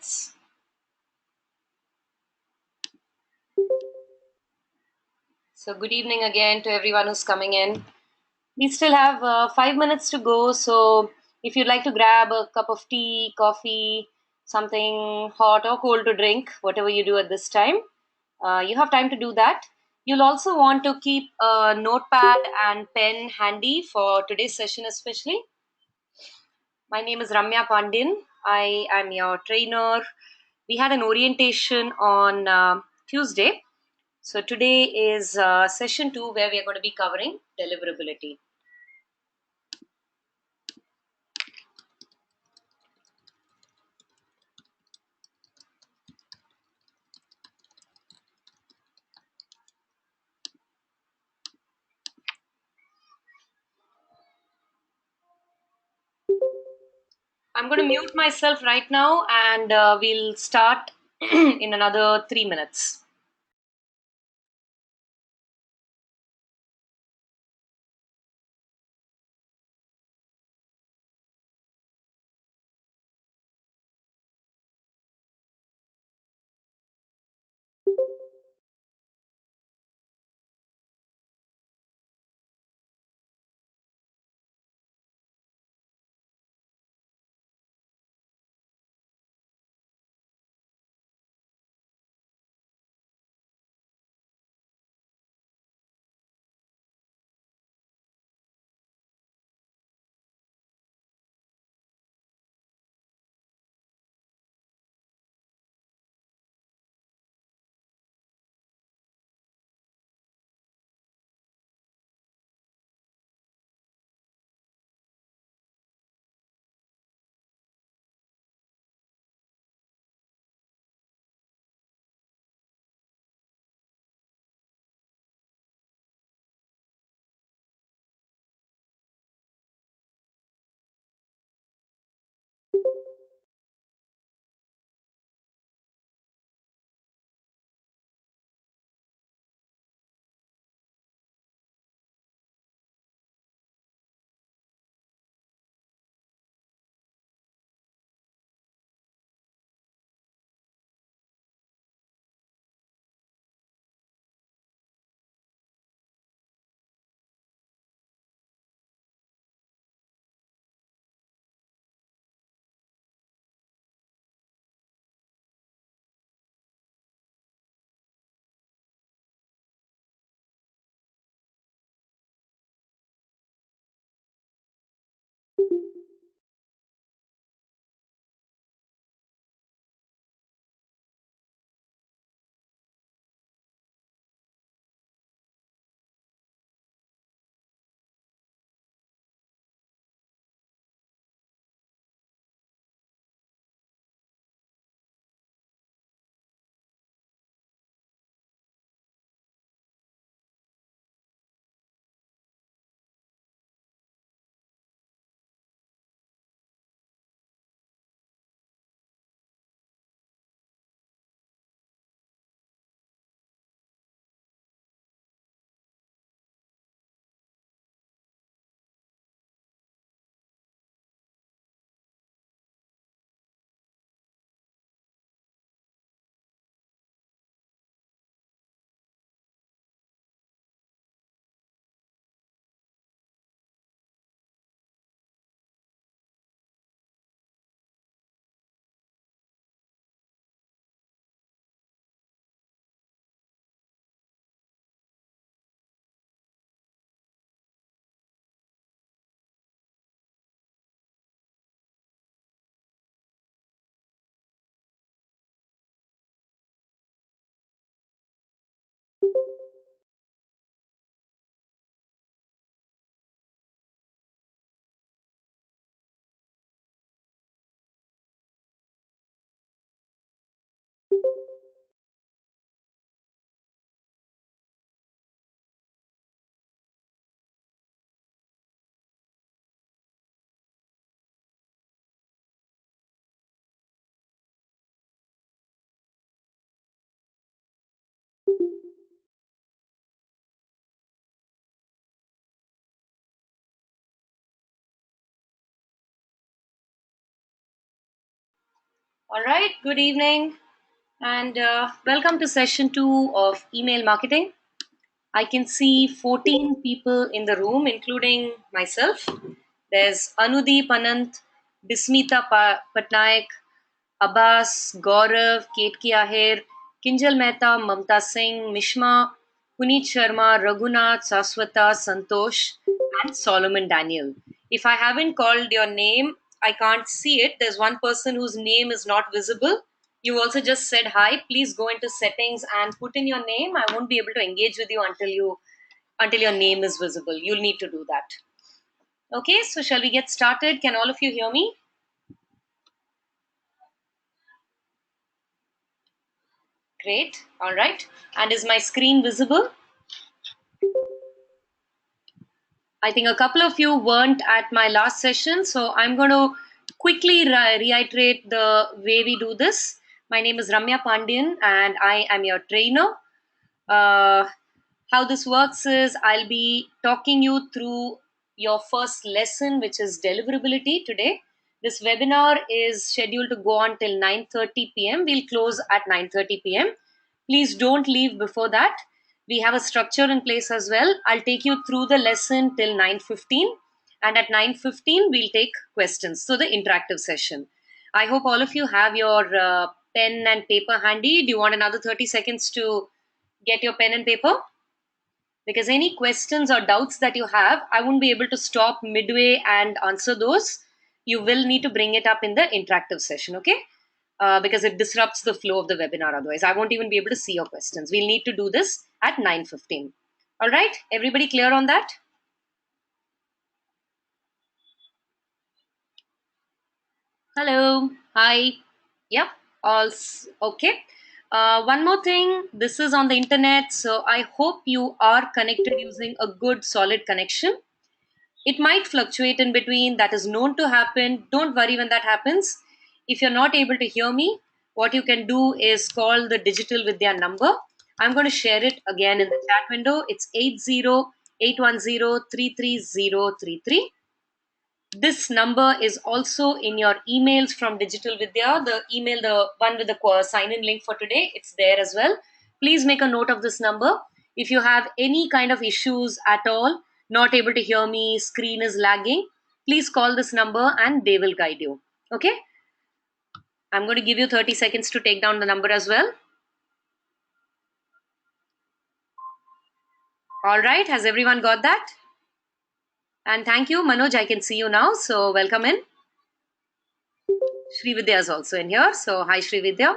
So, good evening again to everyone who's coming in. We still have 5 minutes to go, so if you'd like to grab a cup of tea, coffee, something hot or cold to drink, whatever you do at this time, you have time to do that. You'll also want to keep a notepad and pen handy for today's session, especially. My name is Ramya Pandin. I am your trainer. We had an orientation on Tuesday. So today is session 2 where we are going to be covering deliverability. I'm going to mute myself right now and we'll start in another 3 minutes. All right, good evening and welcome to session 2 of email marketing. I can see 14 people in the room, including myself. There's Anudeep Anant, Bismita Patnaik, Abbas, Gaurav, Ketki Ahir, Kinjal Mehta, Mamta Singh, Mishma, Puneet Sharma, Raghunath, Saswata, Santosh, and Solomon Daniel. If I haven't called your name, I can't see it. There's one person whose name is not visible. You also just said hi. Please go into settings and put in your name. I won't be able to engage with you until your name is visible. You'll need to do that. Okay, so shall we get started? Can all of you hear me? Great. All right. And is my screen visible? I think a couple of you weren't at my last session, so I'm going to quickly reiterate the way we do this. My name is Ramya Pandian, and I am your trainer. Uh, how this works is I'll be talking you through your first lesson, which is deliverability today. This webinar is scheduled to go on till 9:30 p.m. We'll close at 9:30 p.m. Please don't leave before that. We have a structure in place as well. I'll take you through the lesson till 9:15, and at 9:15 we'll take questions. So the interactive session. I hope all of you have your pen and paper handy. Do you want another 30 seconds to get your pen and paper? Because any questions or doubts that you have, I won't be able to stop midway and answer those. You will need to bring it up in the interactive session, okay? Because it disrupts the flow of the webinar otherwise. I won't even be able to see your questions. We'll need to do this at 9:15. All right, everybody clear on that? Hello, hi. Yep, okay. One more thing, this is on the internet, so I hope you are connected using a good solid connection. It might fluctuate in between. That is known to happen. Don't worry when that happens. If you're not able to hear me, what you can do is call the Digital Vidya number. I'm going to share it again in the chat window. It's 80 810 33033. This number is also in your emails from Digital Vidya. The email, the one with the sign in link for today, it's there as well. Please make a note of this number. If you have any kind of issues at all, not able to hear me, screen is lagging, please call this number and they will guide you. Okay? I'm going to give you 30 seconds to take down the number as well. All right. Has everyone got that? And thank you, Manoj. I can see you now. So welcome in. Sri Vidya is also in here. So hi, Sri Vidya.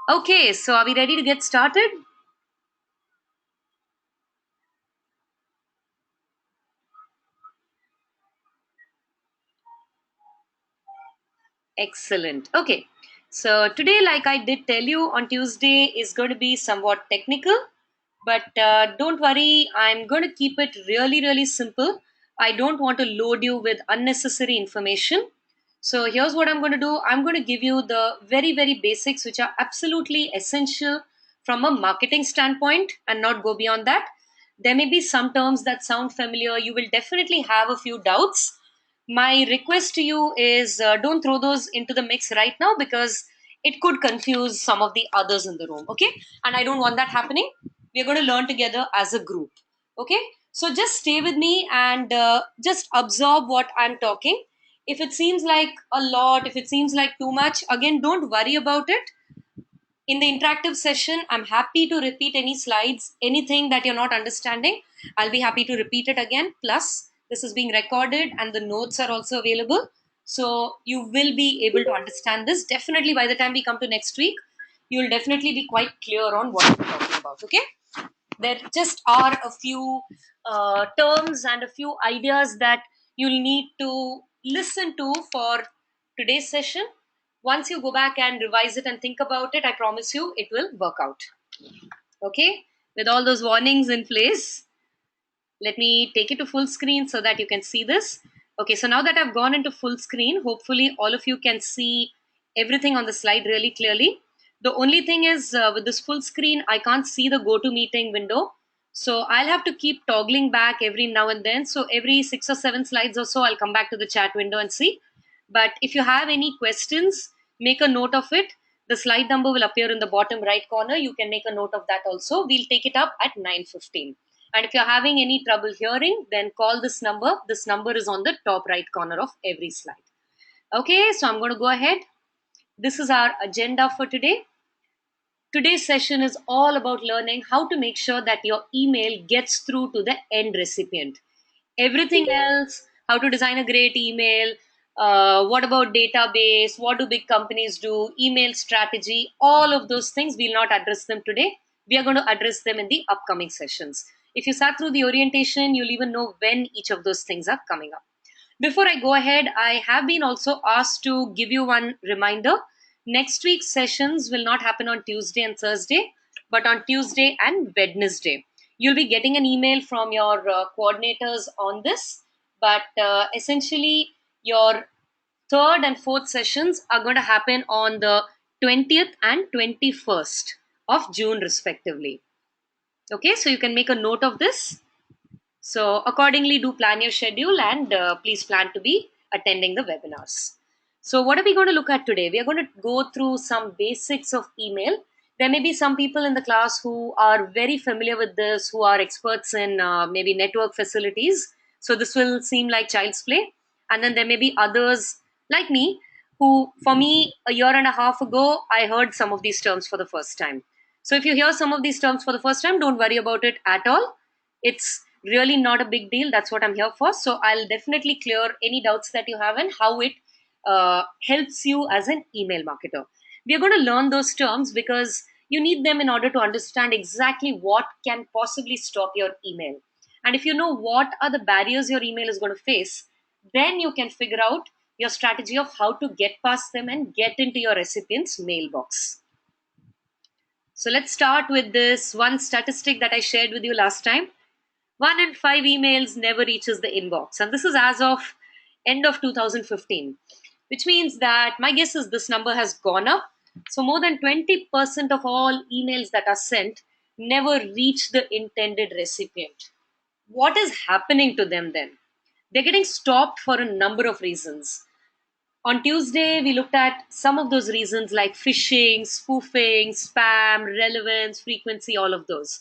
Okay, so are we ready to get started? Excellent. Okay, so today, like I did tell you on Tuesday, is going to be somewhat technical, but don't worry, I'm going to keep it really, really simple. I don't want to load you with unnecessary information. So here's what I'm going to do. I'm going to give you the very, very basics, which are absolutely essential from a marketing standpoint and not go beyond that. There may be some terms that sound familiar. You will definitely have a few doubts. My request to you is don't throw those into the mix right now because it could confuse some of the others in the room. Okay. And I don't want that happening. We're going to learn together as a group. Okay. So just stay with me and just absorb what I'm talking. If it seems like a lot, if it seems like too much, again, don't worry about it. In the interactive session, I'm happy to repeat any slides, anything that you're not understanding. I'll be happy to repeat it again. Plus, this is being recorded and the notes are also available. So you will be able to understand this. Definitely by the time we come to next week, you'll definitely be quite clear on what we're talking about. Okay? There just are a few terms and a few ideas that you'll need to listen to for today's session. Once you go back and revise it and think about it, I promise you it will work out. Okay, with all those warnings in place, let me take it to full screen so that you can see this. Okay, so now that I've gone into full screen, hopefully all of you can see everything on the slide really clearly. The only thing is with this full screen, I can't see the go to meeting window. So I'll have to keep toggling back every now and then. So every 6 or 7 slides or so, I'll come back to the chat window and see. But if you have any questions, make a note of it. The slide number will appear in the bottom right corner. You can make a note of that also. We'll take it up at 9:15. And if you're having any trouble hearing, then call this number. This number is on the top right corner of every slide. Okay, so I'm going to go ahead. This is our agenda for today. Today's session is all about learning how to make sure that your email gets through to the end recipient. Everything else, how to design a great email, what about database, what do big companies do, email strategy, all of those things, we'll not address them today. We are going to address them in the upcoming sessions. If you sat through the orientation, you'll even know when each of those things are coming up. Before I go ahead, I have been also asked to give you one reminder. Next week's sessions will not happen on Tuesday and Thursday, but on Tuesday and Wednesday. You'll be getting an email from your coordinators on this, but essentially, your third and fourth sessions are going to happen on the 20th and 21st of June, respectively. Okay, so you can make a note of this. So, accordingly, do plan your schedule and please plan to be attending the webinars. So, what are we going to look at today? We are going to go through some basics of email. There may be some people in the class who are very familiar with this, who are experts in maybe network facilities. So, this will seem like child's play. And then there may be others like me who, for me, a year and a half ago, I heard some of these terms for the first time. So, if you hear some of these terms for the first time, don't worry about it at all. It's really not a big deal. That's what I'm here for. So I'll definitely clear any doubts that you have and how it helps you as an email marketer. We are going to learn those terms because you need them in order to understand exactly what can possibly stop your email. And if you know what are the barriers your email is going to face, then you can figure out your strategy of how to get past them and get into your recipient's mailbox. So let's start with this one statistic that I shared with you last time. 1 in 5 emails never reaches the inbox. And this is as of end of 2015, which means that my guess is this number has gone up. So more than 20% of all emails that are sent never reach the intended recipient. What is happening to them then? They're getting stopped for a number of reasons. On Tuesday, we looked at some of those reasons like phishing, spoofing, spam, relevance, frequency, all of those.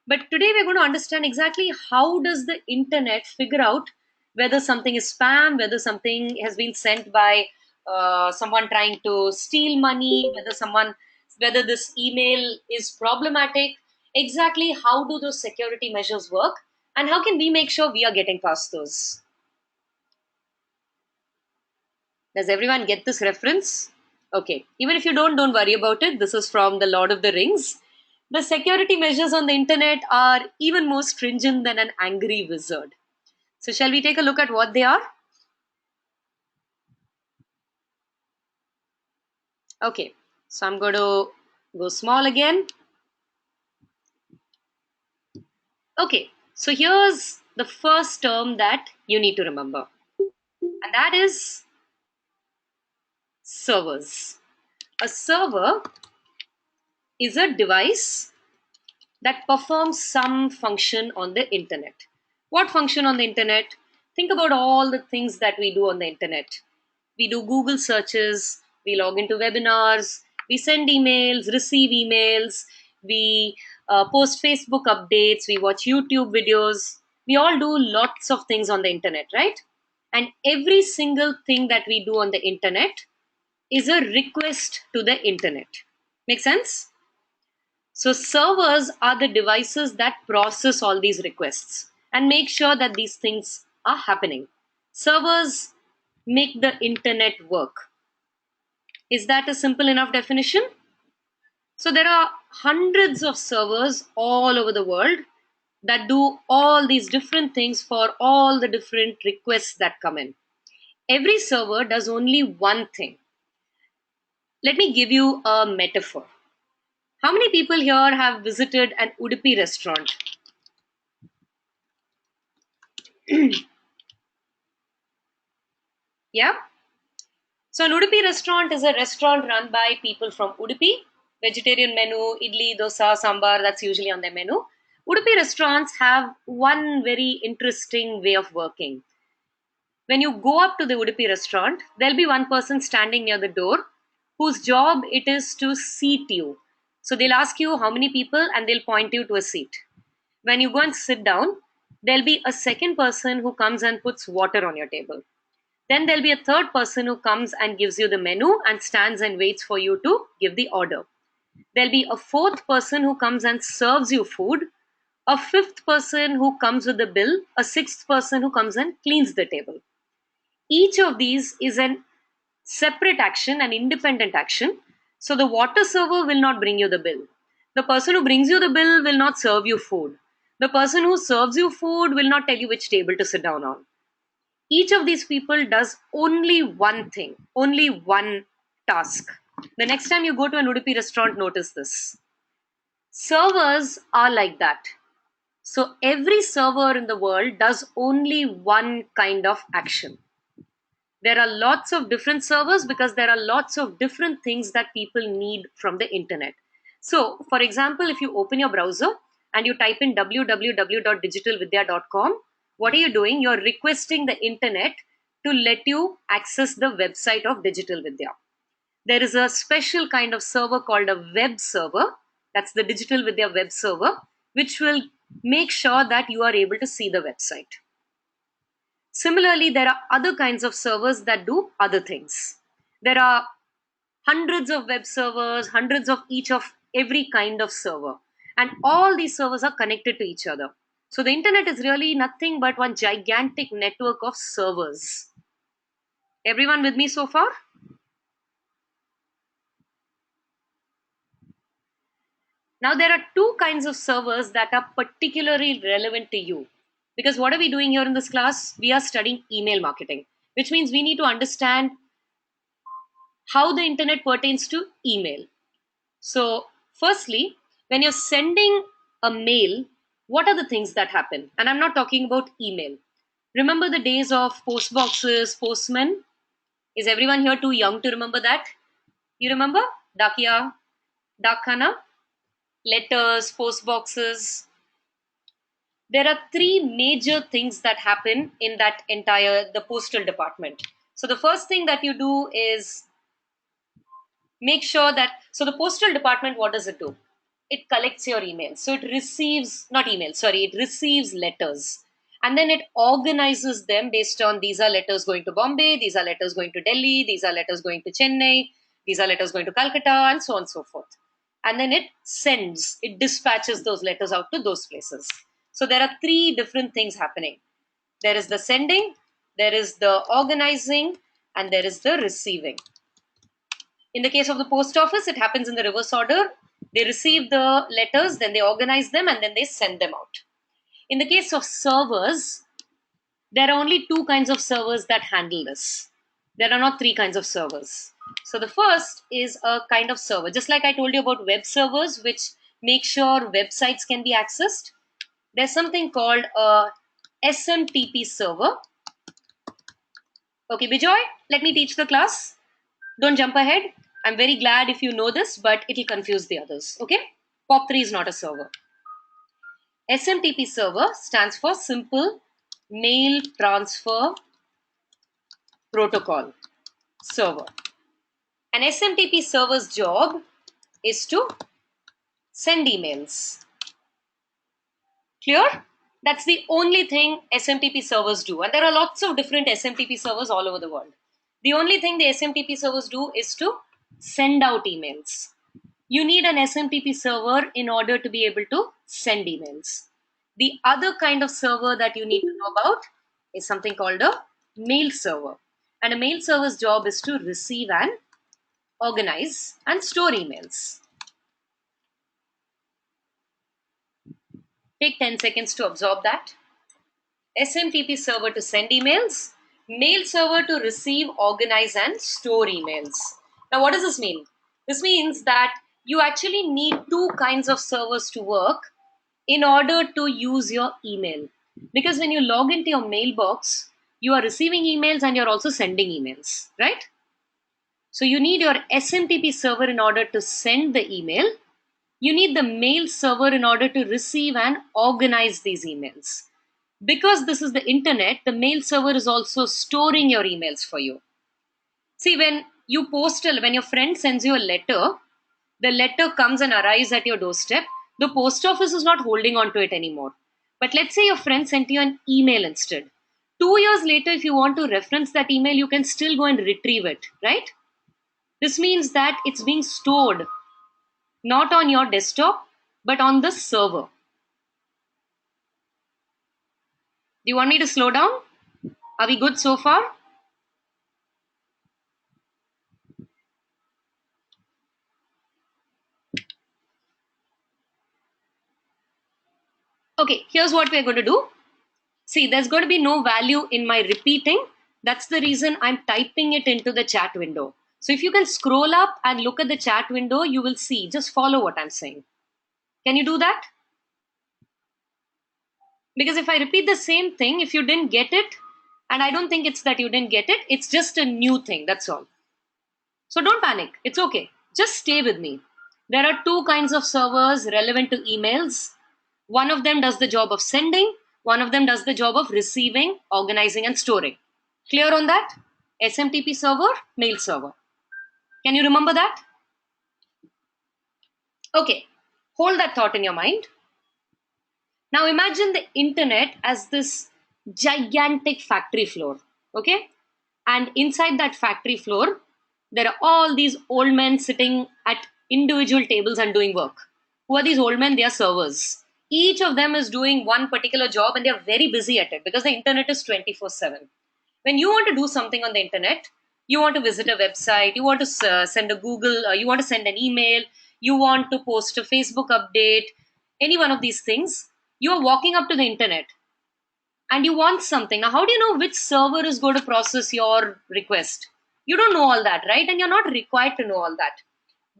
But today we're going to understand exactly how does the internet figure out whether something is spam, whether something has been sent by someone trying to steal money, whether this email is problematic. Exactly how do those security measures work, and how can we make sure we are getting past those? Does everyone get this reference? Okay. Even if you don't worry about it. This is from the Lord of the Rings. The security measures on the internet are even more stringent than an angry wizard. So, shall we take a look at what they are? Okay. So, I'm going to go small again. Okay. So, here's the first term that you need to remember, and that is servers. A server is a device that performs some function on the internet. What function on the internet? Think about all the things that we do on the internet. We do Google searches, we log into webinars, we send emails, receive emails, we post Facebook updates, we watch YouTube videos. We all do lots of things on the internet, right? And every single thing that we do on the internet is a request to the internet. Make sense? So, servers are the devices that process all these requests and make sure that these things are happening. Servers make the internet work. Is that a simple enough definition? So, there are hundreds of servers all over the world that do all these different things for all the different requests that come in. Every server does only one thing. Let me give you a metaphor. How many people here have visited an Udupi restaurant? Yeah? So, an Udupi restaurant is a restaurant run by people from Udupi. Vegetarian menu, idli, dosa, sambar, that's usually on their menu. Udupi restaurants have one very interesting way of working. When you go up to the Udupi restaurant, there'll be one person standing near the door whose job it is to seat you. So they'll ask you how many people and they'll point you to a seat. When you go and sit down, there'll be a second person who comes and puts water on your table. Then there'll be a third person who comes and gives you the menu and stands and waits for you to give the order. There'll be a fourth person who comes and serves you food, a fifth person who comes with the bill, a sixth person who comes and cleans the table. Each of these is an separate action, an independent action. So the water server will not bring you the bill. The person who brings you the bill will not serve you food. The person who serves you food will not tell you which table to sit down on. Each of these people does only one thing, only one task. The next time you go to an Udupi restaurant, notice this. Servers are like that. So every server in the world does only one kind of action. There are lots of different servers because there are lots of different things that people need from the internet. So, for example, if you open your browser and you type in www.digitalvidya.com, what are you doing? You're requesting the internet to let you access the website of Digital Vidya. There is a special kind of server called a web server. That's the Digital Vidya web server, which will make sure that you are able to see the website. Similarly, there are other kinds of servers that do other things. There are hundreds of web servers, hundreds of each of every kind of server. And all these servers are connected to each other. So the internet is really nothing but one gigantic network of servers. Everyone with me so far? Now, there are two kinds of servers that are particularly relevant to you. Because what are we doing here in this class? We are studying email marketing, which means we need to understand how the internet pertains to email. So, firstly, when you're sending a mail, what are the things that happen? And I'm not talking about email. Remember the days of post boxes, postmen? Is everyone here too young to remember that? You remember? Dakia, Dakhana, letters, post boxes. There are three major things that happen in that entire the postal department. So the first thing that you do is make sure that so the postal department, what does it do? It collects your emails, so it receives not emails, sorry, it receives letters, and then it organizes them based on these are letters going to Bombay, these are letters going to Delhi, these are letters going to Chennai, these are letters going to Calcutta, and so on and so forth. And then it dispatches those letters out to those places. So there are three different things happening. There is the sending, there is the organizing, and there is the receiving. In the case of the post office, it happens in the reverse order. They receive the letters, then they organize them, and then they send them out. In the case of servers, there are only two kinds of servers that handle this. There are not three kinds of servers. So the first is a kind of server, just like I told you about web servers, which make sure websites can be accessed. There's something called a SMTP server. Okay, Bijoy, let me teach the class. Don't jump ahead. I'm very glad if you know this, but it'll confuse the others. Okay? POP3 is not a server. SMTP server stands for Simple Mail Transfer Protocol server. An SMTP server's job is to send emails. Clear? That's the only thing SMTP servers do. And there are lots of different SMTP servers all over the world. The only thing the SMTP servers do is to send out emails. You need an SMTP server in order to be able to send emails. The other kind of server that you need to know about is something called a mail server. And a mail server's job is to receive and organize and store emails. Take 10 seconds to absorb that. SMTP server to send emails, mail server to receive, organize, and store emails. Now, what does this mean? This means that you actually need two kinds of servers to work in order to use your email. Because when you log into your mailbox, you are receiving emails and you're also sending emails, right? So you need your SMTP server in order to send the email. You need the mail server in order to receive and organize these emails. Because this is the internet, the mail server is also storing your emails for you. See, when your friend sends you a letter, the letter comes and arrives at your doorstep. The post office is not holding on to it anymore. But let's say your friend sent you an email instead. 2 years later, if you want to reference that email, you can still go and retrieve it, right? This means that it's being stored not on your desktop, but on the server. Do you want me to slow down? Are we good so far? Okay, here's what we're going to do. See, there's going to be no value in my repeating. That's the reason I'm typing it into the chat window. So if you can scroll up and look at the chat window, you will see. Just follow what I'm saying. Can you do that? Because if I repeat the same thing, if you didn't get it, and I don't think it's that you didn't get it, it's just a new thing. That's all. So don't panic. It's okay. Just stay with me. There are two kinds of servers relevant to emails. One of them does the job of sending, one of them does the job of receiving, organizing, and storing. Clear on that? SMTP server, mail server. Can you remember that? Okay, hold that thought in your mind. Now imagine the internet as this gigantic factory floor, okay? And inside that factory floor, there are all these old men sitting at individual tables and doing work. Who are these old men? They are servers. Each of them is doing one particular job and they are very busy at it because the internet is 24/7. When you want to do something on the internet, you want to visit a website, you want to send a Google, you want to send an email, you want to post a Facebook update, any one of these things, you are walking up to the internet and you want something. Now, how do you know which server is going to process your request? You don't know all that, right? And you're not required to know all that.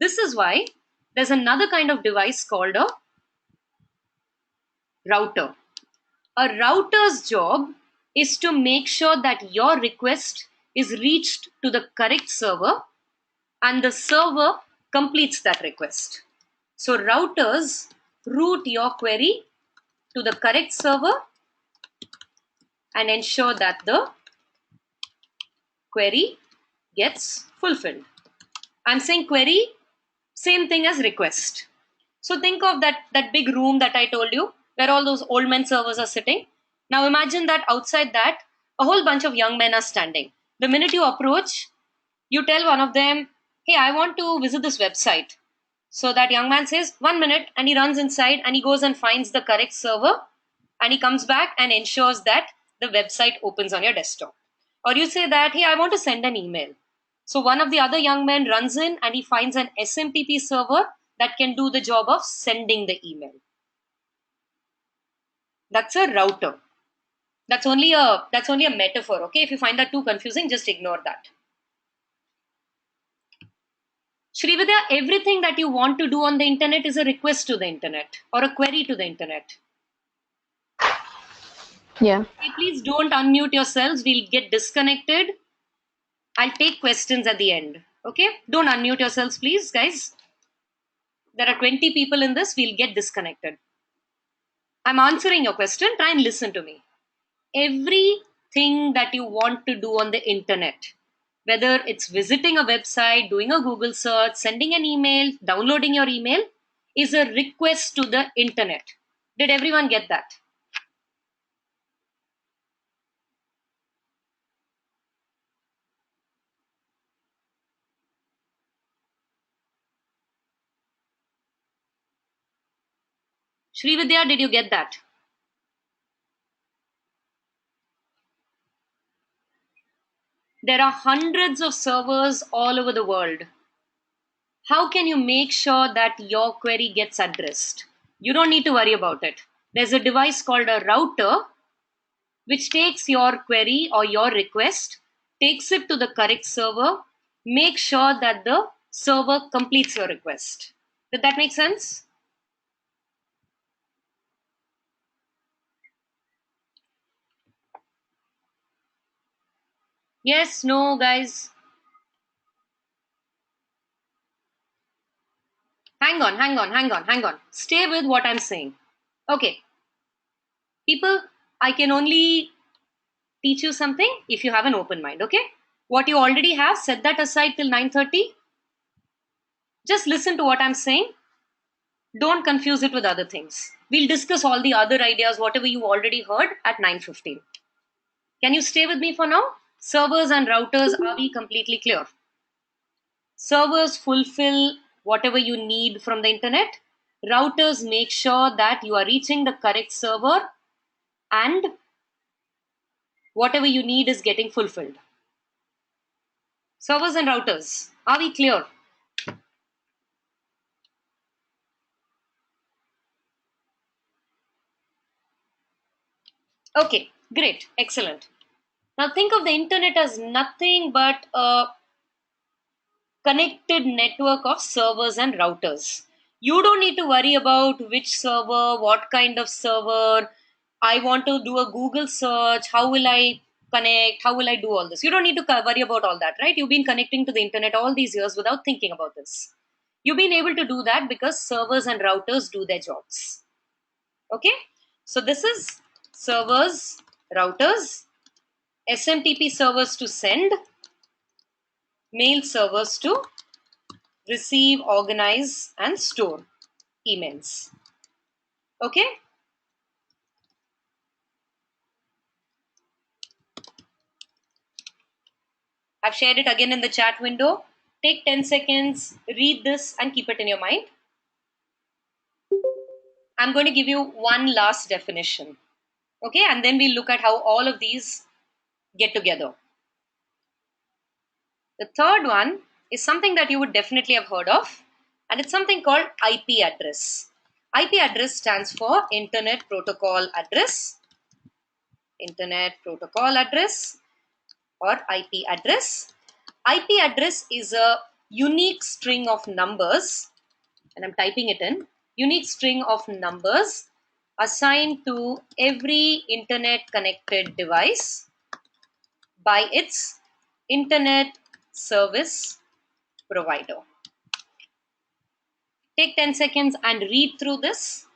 This is why there's another kind of device called a router. A router's job is to make sure that your request is reached to the correct server and the server completes that request. So, routers route your query to the correct server and ensure that the query gets fulfilled. I'm saying query, same thing as request. So think of that big room that I told you where all those old men servers are sitting. Now imagine that outside that, a whole bunch of young men are standing. The minute you approach, you tell one of them, hey, I want to visit this website. So that young man says, 1 minute, and he runs inside and he goes and finds the correct server and he comes back and ensures that the website opens on your desktop. Or you say that, hey, I want to send an email. So one of the other young men runs in and he finds an SMTP server that can do the job of sending the email. That's a router. That's only a metaphor, okay? If you find that too confusing, just ignore that. Srividya, everything that you want to do on the internet is a request to the internet or a query to the internet. Yeah. Hey, please don't unmute yourselves. We'll get disconnected. I'll take questions at the end. Okay? Don't unmute yourselves, please, guys. There are 20 people in this. We'll get disconnected. I'm answering your question. Try and listen to me. Everything that you want to do on the internet, whether it's visiting a website, doing a Google search, sending an email, downloading your email, is a request to the internet. Did everyone get that? Srividya, did you get that? There are hundreds of servers all over the world. How can you make sure that your query gets addressed? You don't need to worry about it. There's a device called a router which takes your query or your request, takes it to the correct server, make sure that the server completes your request. Did that make sense? Yes, no, guys. Hang on. Stay with what I'm saying. Okay, people, I can only teach you something if you have an open mind, okay? What you already have, set that aside till 9:30. Just listen to what I'm saying. Don't confuse it with other things. We'll discuss all the other ideas, whatever you already heard, at 9:15. Can you stay with me for now? Servers and routers, are we completely clear? Servers fulfill whatever you need from the internet. Routers make sure that you are reaching the correct server and whatever you need is getting fulfilled. Servers and routers, are we clear? Okay, great, excellent. Now think of the internet as nothing but a connected network of servers and routers. You don't need to worry about which server, what kind of server. I want to do a Google search. How will I connect? How will I do all this? You don't need to worry about all that, right? You've been connecting to the internet all these years without thinking about this. You've been able to do that because servers and routers do their jobs. Okay? So this is servers, routers, SMTP servers to send, mail servers to receive, organize, and store emails. Okay? I've shared it again in the chat window. Take 10 seconds, read this, and keep it in your mind. I'm going to give you one last definition. Okay? And then we'll look at how all of these get together. The third one is something that you would definitely have heard of, and it's something called IP address. IP address stands for Internet Protocol Address. Internet Protocol Address or IP address. IP address is a unique string of numbers, and I'm typing it in, unique string of numbers assigned to every internet connected device by its internet service provider. Take 10 seconds and read through this.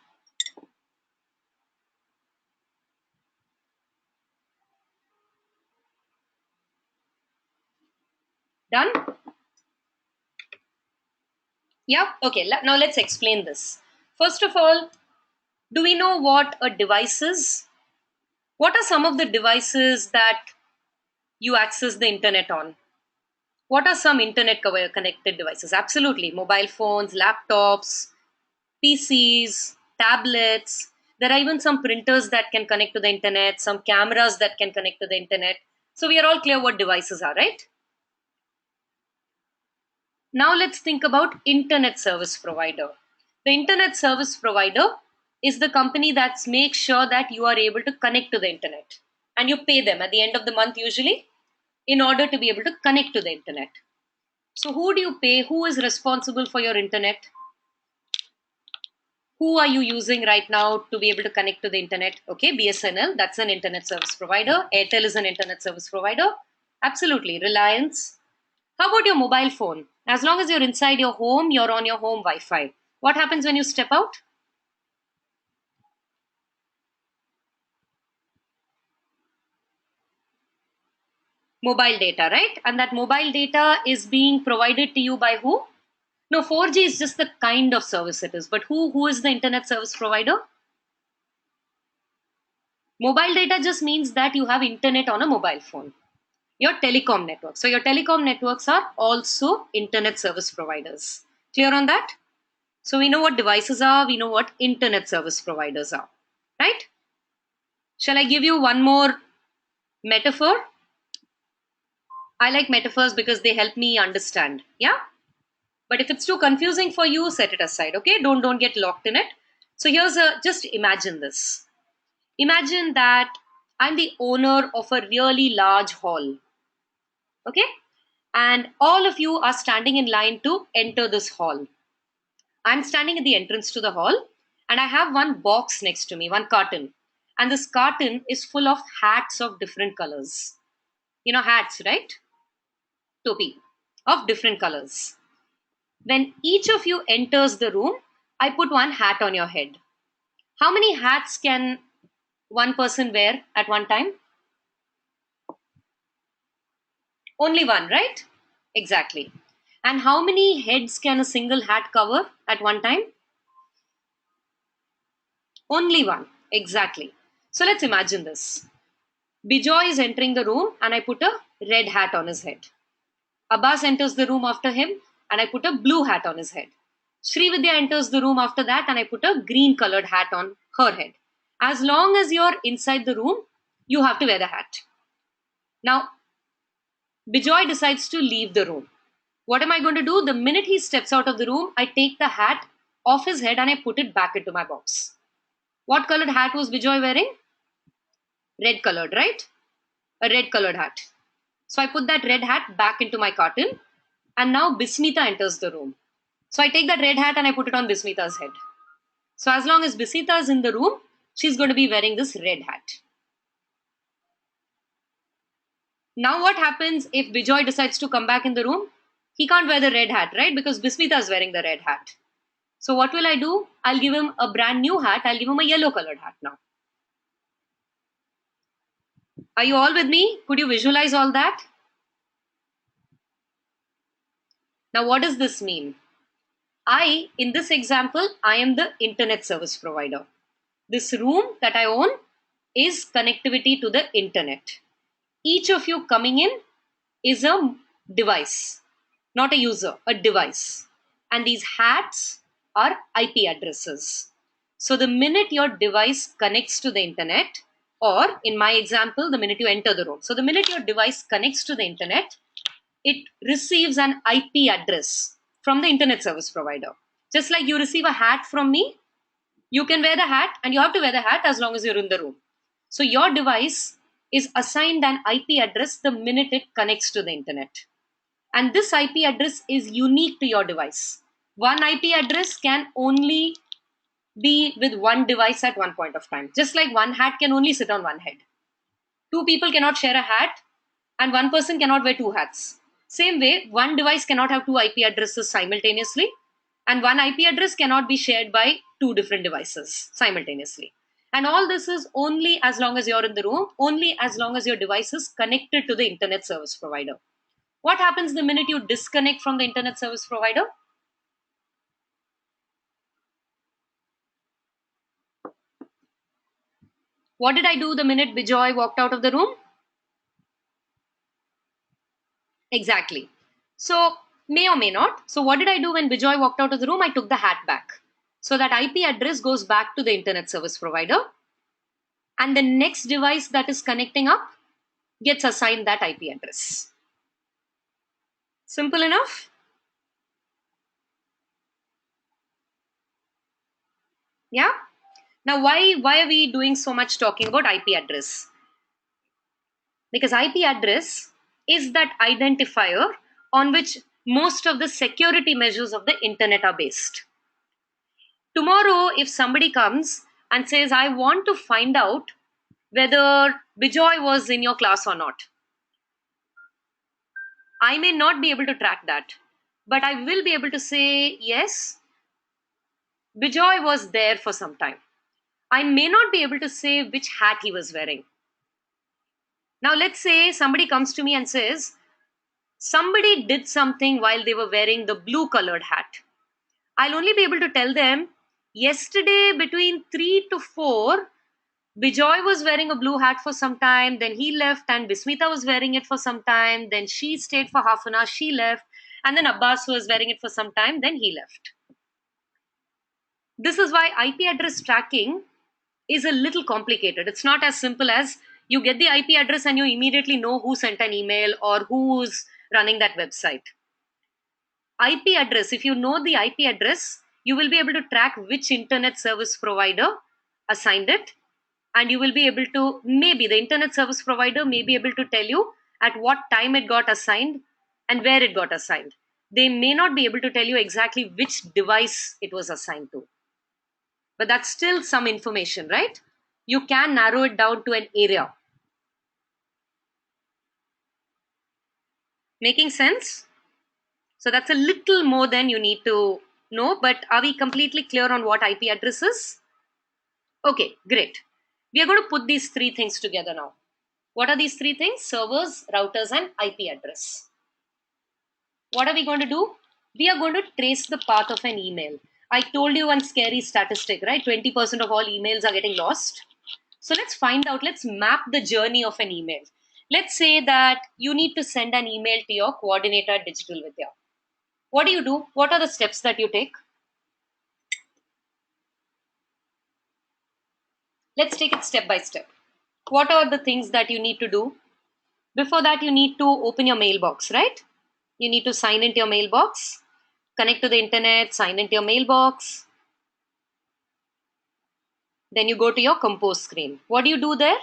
Done? Yeah? Okay, now let's explain this. First of all, do we know what a device is? What are some of the devices that you access the internet on? What are some internet connected devices? Absolutely. Mobile phones, laptops, PCs, tablets. There are even some printers that can connect to the internet, some cameras that can connect to the internet. So we are all clear what devices are, right? Now let's think about internet service provider. The internet service provider is the company that makes sure that you are able to connect to the internet. And you pay them at the end of the month usually in order to be able to connect to the internet. So who do you pay? Who is responsible for your internet? Who are you using right now to be able to connect to the internet? Okay, BSNL, that's an internet service provider. Airtel is an internet service provider. Absolutely. Reliance. How about your mobile phone? As long as you're inside your home, you're on your home Wi Fi. What happens when you step out? Mobile data, right? And that mobile data is being provided to you by who? No, 4G is just the kind of service it is. But who is the internet service provider? Mobile data just means that you have internet on a mobile phone. Your telecom network. So your telecom networks are also internet service providers. Clear on that? So we know what devices are, we know what internet service providers are. Right? Shall I give you one more metaphor? I like metaphors because they help me understand. Yeah? But if it's too confusing for you, set it aside. Okay? Don't get locked in it. So here's a just imagine this. Imagine that I'm the owner of a really large hall. Okay? And all of you are standing in line to enter this hall. I'm standing at the entrance to the hall and I have one box next to me, one carton. And this carton is full of hats of different colors. You know, hats, right? Topi of different colors. When each of you enters the room, I put one hat on your head. How many hats can one person wear at one time? Only one, right? Exactly. And how many heads can a single hat cover at one time? Only one. Exactly. So let's imagine this. Bijoy is entering the room and I put a red hat on his head. Abbas enters the room after him and I put a blue hat on his head. Srividya enters the room after that and I put a green colored hat on her head. As long as you're inside the room, you have to wear the hat. Now, Bijoy decides to leave the room. What am I going to do? The minute he steps out of the room, I take the hat off his head and I put it back into my box. What colored hat was Bijoy wearing? Red colored, right? A red colored hat. So I put that red hat back into my carton and now Bismita enters the room. So I take that red hat and I put it on Bismita's head. So as long as Bismita is in the room, she's going to be wearing this red hat. Now what happens if Bijoy decides to come back in the room? He can't wear the red hat, right? Because Bismita is wearing the red hat. So what will I do? I'll give him a brand new hat. I'll give him a yellow colored hat now. Are you all with me? Could you visualize all that? Now what does this mean? In this example, I am the internet service provider. This room that I own is connectivity to the internet. Each of you coming in is a device, not a user, a device. And these hats are IP addresses. So the minute your device connects to the internet, or in my example, the minute you enter the room. So the minute your device connects to the internet, it receives an IP address from the internet service provider. Just like you receive a hat from me, you can wear the hat and you have to wear the hat as long as you're in the room. So your device is assigned an IP address the minute it connects to the internet. And this IP address is unique to your device. One IP address can only be with one device at one point of time. Just like one hat can only sit on one head. Two people cannot share a hat and one person cannot wear two hats. Same way, one device cannot have two IP addresses simultaneously and one IP address cannot be shared by two different devices simultaneously. And all this is only as long as you're in the room, only as long as your device is connected to the internet service provider. What happens the minute you disconnect from the internet service provider? What did I do the minute Bijoy walked out of the room? Exactly. So, may or may not. So, what did I do when Bijoy walked out of the room? I took the hat back. So, that IP address goes back to the internet service provider. And the next device that is connecting up gets assigned that IP address. Simple enough? Yeah? Now, why are we doing so much talking about IP address? Because IP address is that identifier on which most of the security measures of the internet are based. Tomorrow, if somebody comes and says, I want to find out whether Bijoy was in your class or not, I may not be able to track that, but I will be able to say, yes, Bijoy was there for some time. I may not be able to say which hat he was wearing. Now, let's say somebody comes to me and says, somebody did something while they were wearing the blue colored hat. I'll only be able to tell them, yesterday between 3 to 4, Bijoy was wearing a blue hat for some time, then he left, and Bismita was wearing it for some time, then she stayed for half an hour, she left, and then Abbas was wearing it for some time, then he left. This is why IP address tracking is a little complicated. It's not as simple as you get the IP address and you immediately know who sent an email or who's running that website. IP address, if you know the IP address, you will be able to track which internet service provider assigned it, and you will be able to, maybe the internet service provider may be able to tell you at what time it got assigned and where it got assigned. They may not be able to tell you exactly which device it was assigned to. But that's still some information, right? You can narrow it down to an area. Making sense? So that's a little more than you need to know, but are we completely clear on what IP address is? Okay, great. We are going to put these three things together now. What are these three things? Servers, routers, and IP address. What are we going to do? We are going to trace the path of an email. I told you one scary statistic, right? 20% of all emails are getting lost. So let's find out, let's map the journey of an email. Let's say that you need to send an email to your coordinator at Digital Vidya. What do you do? What are the steps that you take? Let's take it step by step. What are the things that you need to do? Before that, you need to open your mailbox, right? You need to sign into your mailbox, connect to the internet, sign into your mailbox. Then you go to your compose screen. What do you do there?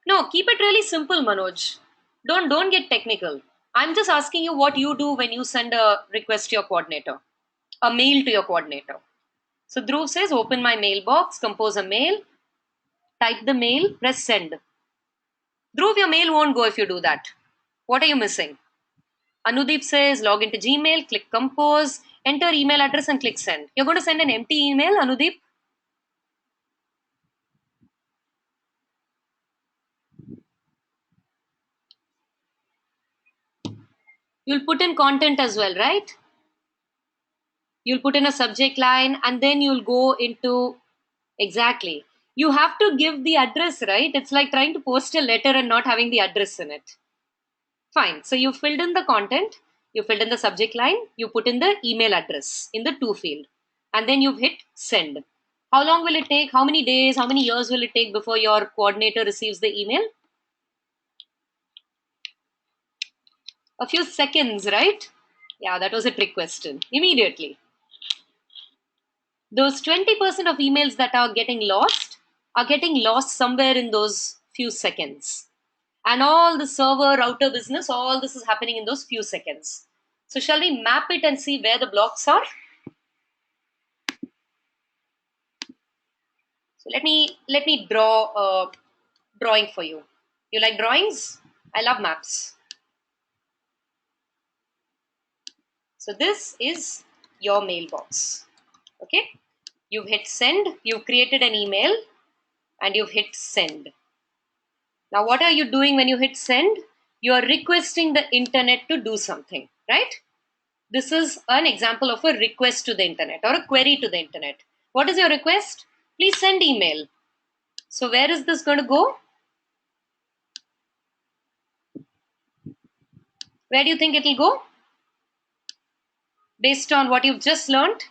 No, keep it really simple, Manoj. Don't get technical. I'm just asking you what you do when you send a request to your coordinator, a mail to your coordinator. So Dhruv says, open my mailbox, compose a mail, type the mail, press send. Dhruv, your mail won't go if you do that. What are you missing? Anudeep says, log into Gmail, click compose, enter email address and click send. You're going to send an empty email, Anudeep? You'll put in content as well, right? You'll put in a subject line and then you'll go into exactly. You have to give the address, right? It's like trying to post a letter and not having the address in it. Fine. So you filled in the content, you filled in the subject line, you put in the email address in the to field, and then you've hit send. How long will it take? How many days? How many years will it take before your coordinator receives the email? A few seconds, right? Yeah, that was a trick question. Immediately. Those 20% of emails that are getting lost somewhere in those few seconds. And all the server router business, all this is happening in those few seconds. So shall we map it and see where the blocks are? So let me draw a drawing for you. You like drawings? I love maps. So this is your mailbox. Okay? You've hit send, you've created an email, and you've hit send. Now, what are you doing when you hit send? You are requesting the internet to do something, right? This is an example of a request to the internet or a query to the internet. What is your request? Please send email. So, where is this going to go? Where do you think it will go? Based on what you've just learned,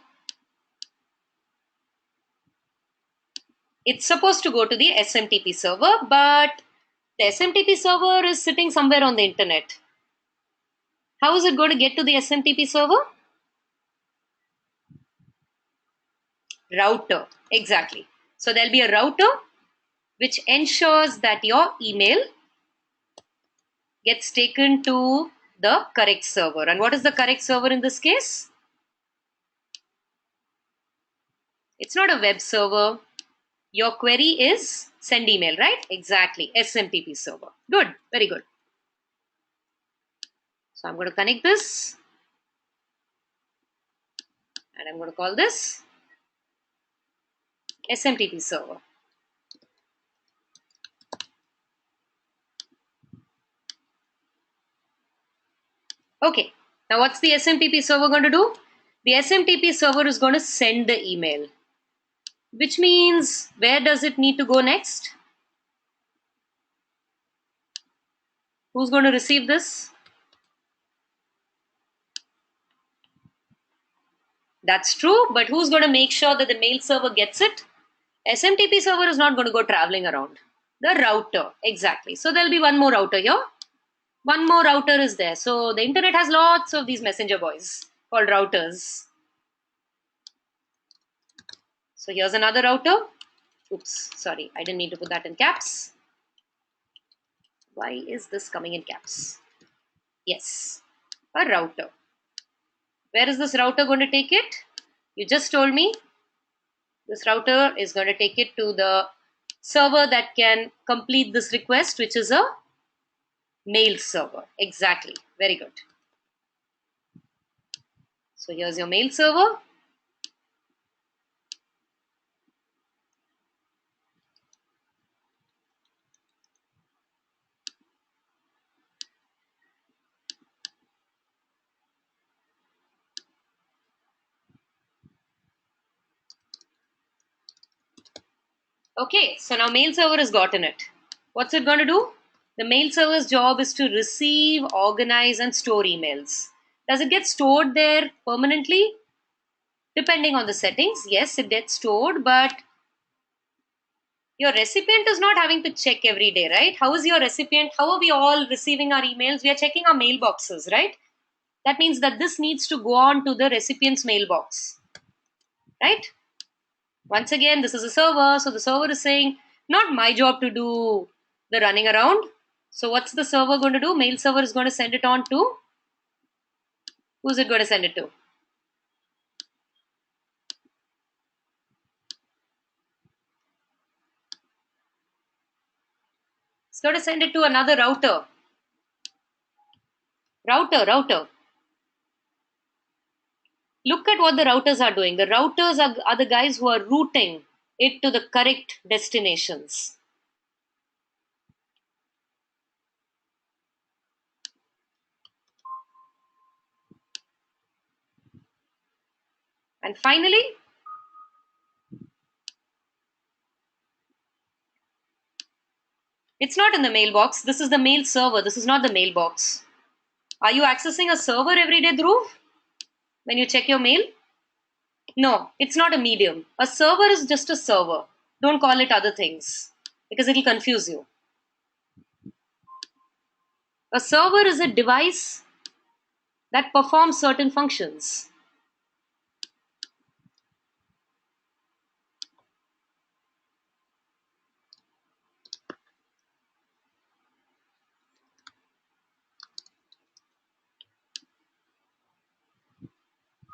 it's supposed to go to the SMTP server, but the SMTP server is sitting somewhere on the internet. How is it going to get to the SMTP server? Router, exactly. So there'll be a router which ensures that your email gets taken to the correct server. And what is the correct server in this case? It's not a web server. Your query is send email, right? Exactly. SMTP server. Good. Very good. So I'm going to connect this and I'm going to call this SMTP server. Okay. Now what's the SMTP server going to do? The SMTP server is going to send the email, which means where does it need to go next? Who's going to receive this? That's true, but who's going to make sure that the mail server gets it? SMTP server is not going to go traveling around. The router, exactly. So there'll be one more router here. One more router is there. So the internet has lots of these messenger boys called routers. So here's another router. Oops, sorry, I didn't need to put that in caps. Why is this coming in caps? Yes, a router. Where is this router going to take it? You just told me this router is going to take it to the server that can complete this request, which is a Mail server. Exactly. Very good. So here's your mail server. Okay, so now mail server has gotten it. What's it going to do? The mail server's job is to receive, organize, and store emails. Does it get stored there permanently? Depending on the settings, yes, it gets stored, but your recipient is not having to check every day, right? How is your recipient? How are we all receiving our emails? We are checking our mailboxes, right? That means that this needs to go on to the recipient's mailbox, right? Once again, this is a server, so the server is saying, not my job to do the running around. So, what's the server going to do? Mail server is going to send it on to who's it going to send it to? It's going to send it to another router. Router. Look at what the routers are doing. The routers are the guys who are routing it to the correct destinations. And finally, it's not in the mailbox. This is the mail server. This is not the mailbox. Are you accessing a server every day, Dhruv, when you check your mail? No, it's not a medium. A server is just a server. Don't call it other things because it'll confuse you. A server is a device that performs certain functions.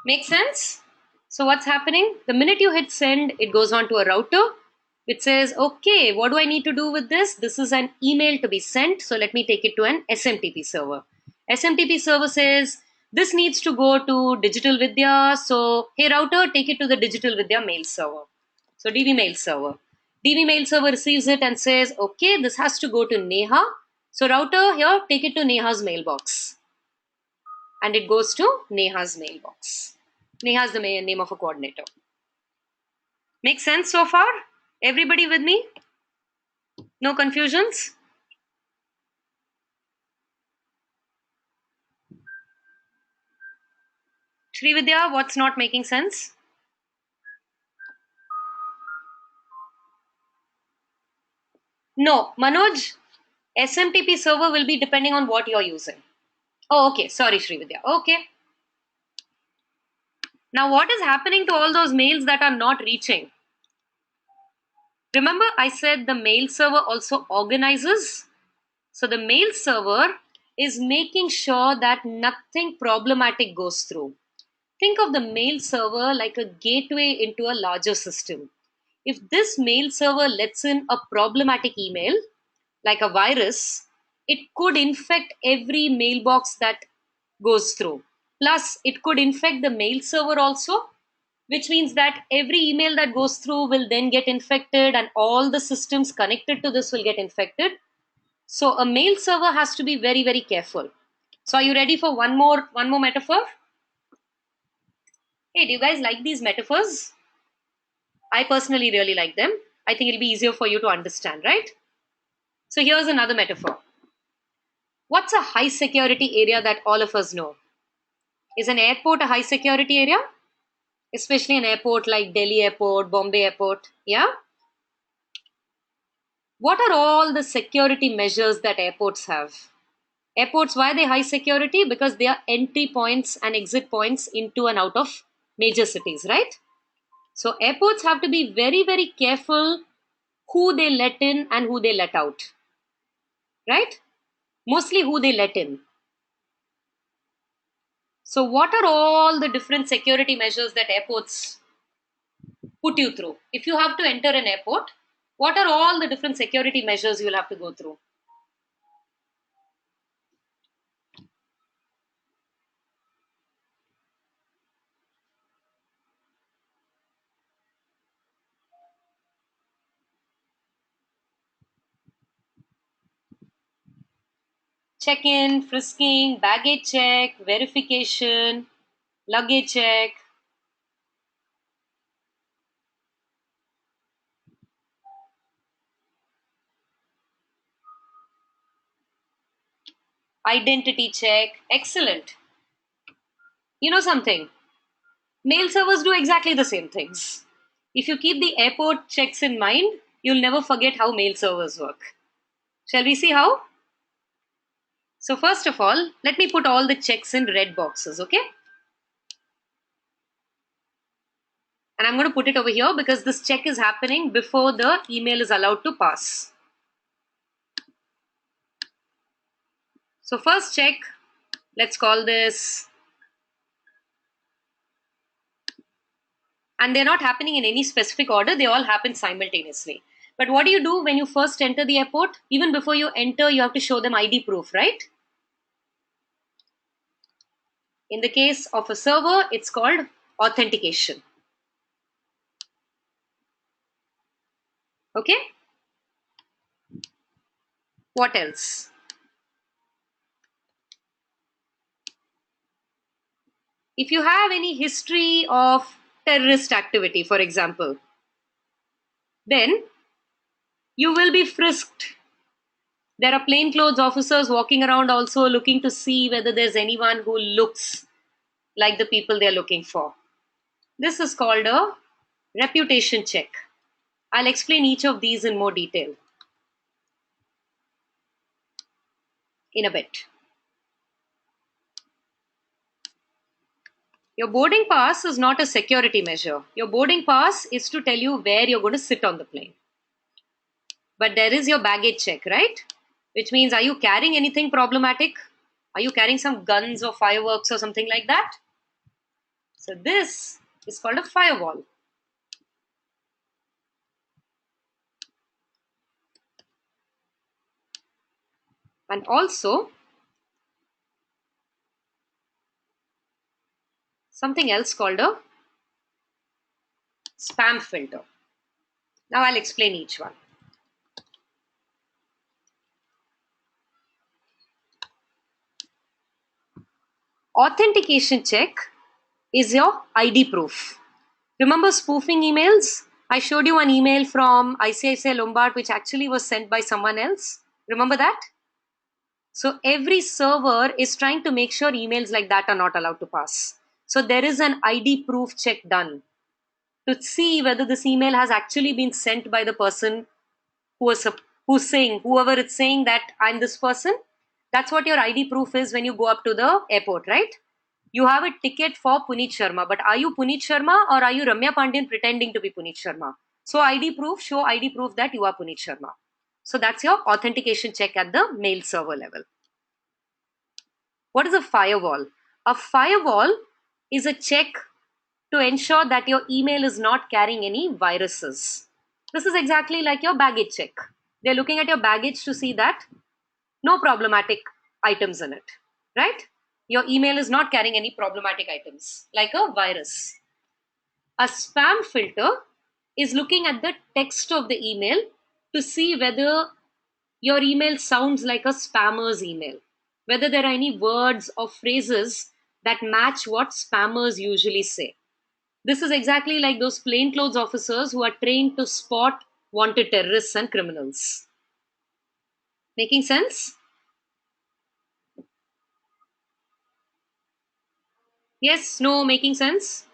Make sense? So, what's happening? The minute you hit send, it goes on to a router which says, okay, what do I need to do with this? This is an email to be sent. So, let me take it to an SMTP server. SMTP server says, this needs to go to Digital Vidya. So, hey, router, take it to the Digital Vidya mail server. So, DV mail server. DV mail server receives it and says, okay, this has to go to Neha. So, router, here, take it to Neha's mailbox. And it goes to Neha's mailbox. Neha is the name of a coordinator. Make sense so far? Everybody with me? No confusions? Srividya, what's not making sense? No, Manoj, SMTP server will be depending on what you're using. Oh, okay. Sorry, Srividya. Okay. Now, what is happening to all those mails that are not reaching? Remember, I said the mail server also organizes. So, the mail server is making sure that nothing problematic goes through. Think of the mail server like a gateway into a larger system. If this mail server lets in a problematic email, like a virus, it could infect every mailbox that goes through. Plus, it could infect the mail server also, which means that every email that goes through will then get infected and all the systems connected to this will get infected. So a mail server has to be very, very careful. So are you ready for one more metaphor? Hey, do you guys like these metaphors? I personally really like them. I think it'll be easier for you to understand, right? So here's another metaphor. What's a high security area that all of us know? Is an airport a high security area? Especially an airport like Delhi Airport, Bombay Airport. Yeah? What are all the security measures that airports have? Airports, why are they high security? Because they are entry points and exit points into and out of major cities, right? So airports have to be very, very careful who they let in and who they let out, right? Mostly who they let in. So, what are all the different security measures that airports put you through? If you have to enter an airport, what are all the different security measures you'll have to go through? Check-in, frisking, baggage check, verification, luggage check, identity check. Excellent. You know something? Mail servers do exactly the same things. If you keep the airport checks in mind, you'll never forget how mail servers work. Shall we see how? So, first of all, let me put all the checks in red boxes, okay? And I'm going to put it over here because this check is happening before the email is allowed to pass. So, first check, let's call this, and they're not happening in any specific order, they all happen simultaneously. But what do you do when you first enter the airport? Even before you enter, you have to show them ID proof, right? In the case of a server, it's called authentication. Okay? What else? If you have any history of terrorist activity, for example, then you will be frisked. There are plainclothes officers walking around also looking to see whether there's anyone who looks like the people they're looking for. This is called a reputation check. I'll explain each of these in more detail in a bit. Your boarding pass is not a security measure. Your boarding pass is to tell you where you're going to sit on the plane. But there is your baggage check, right? Which means, are you carrying anything problematic? Are you carrying some guns or fireworks or something like that? So, this is called a firewall. And also, something else called a spam filter. Now, I'll explain each one. Authentication check is your ID proof. Remember spoofing emails? I showed you an email from ICICI Lombard which actually was sent by someone else. Remember that? So every server is trying to make sure emails like that are not allowed to pass. So there is an ID proof check done to see whether this email has actually been sent by the person who is who's saying, whoever is saying that I'm this person. That's what your ID proof is when you go up to the airport, right? You have a ticket for Puneet Sharma, but are you Puneet Sharma or are you Ramya Pandian pretending to be Puneet Sharma? So ID proof, show ID proof that you are Puneet Sharma. So that's your authentication check at the mail server level. What is a firewall? A firewall is a check to ensure that your email is not carrying any viruses. This is exactly like your baggage check. They're looking at your baggage to see that no problematic items in it, right? Your email is not carrying any problematic items like a virus. A spam filter is looking at the text of the email to see whether your email sounds like a spammer's email, whether there are any words or phrases that match what spammers usually say. This is exactly like those plainclothes officers who are trained to spot wanted terrorists and criminals. Making sense? Yes, no, making sense?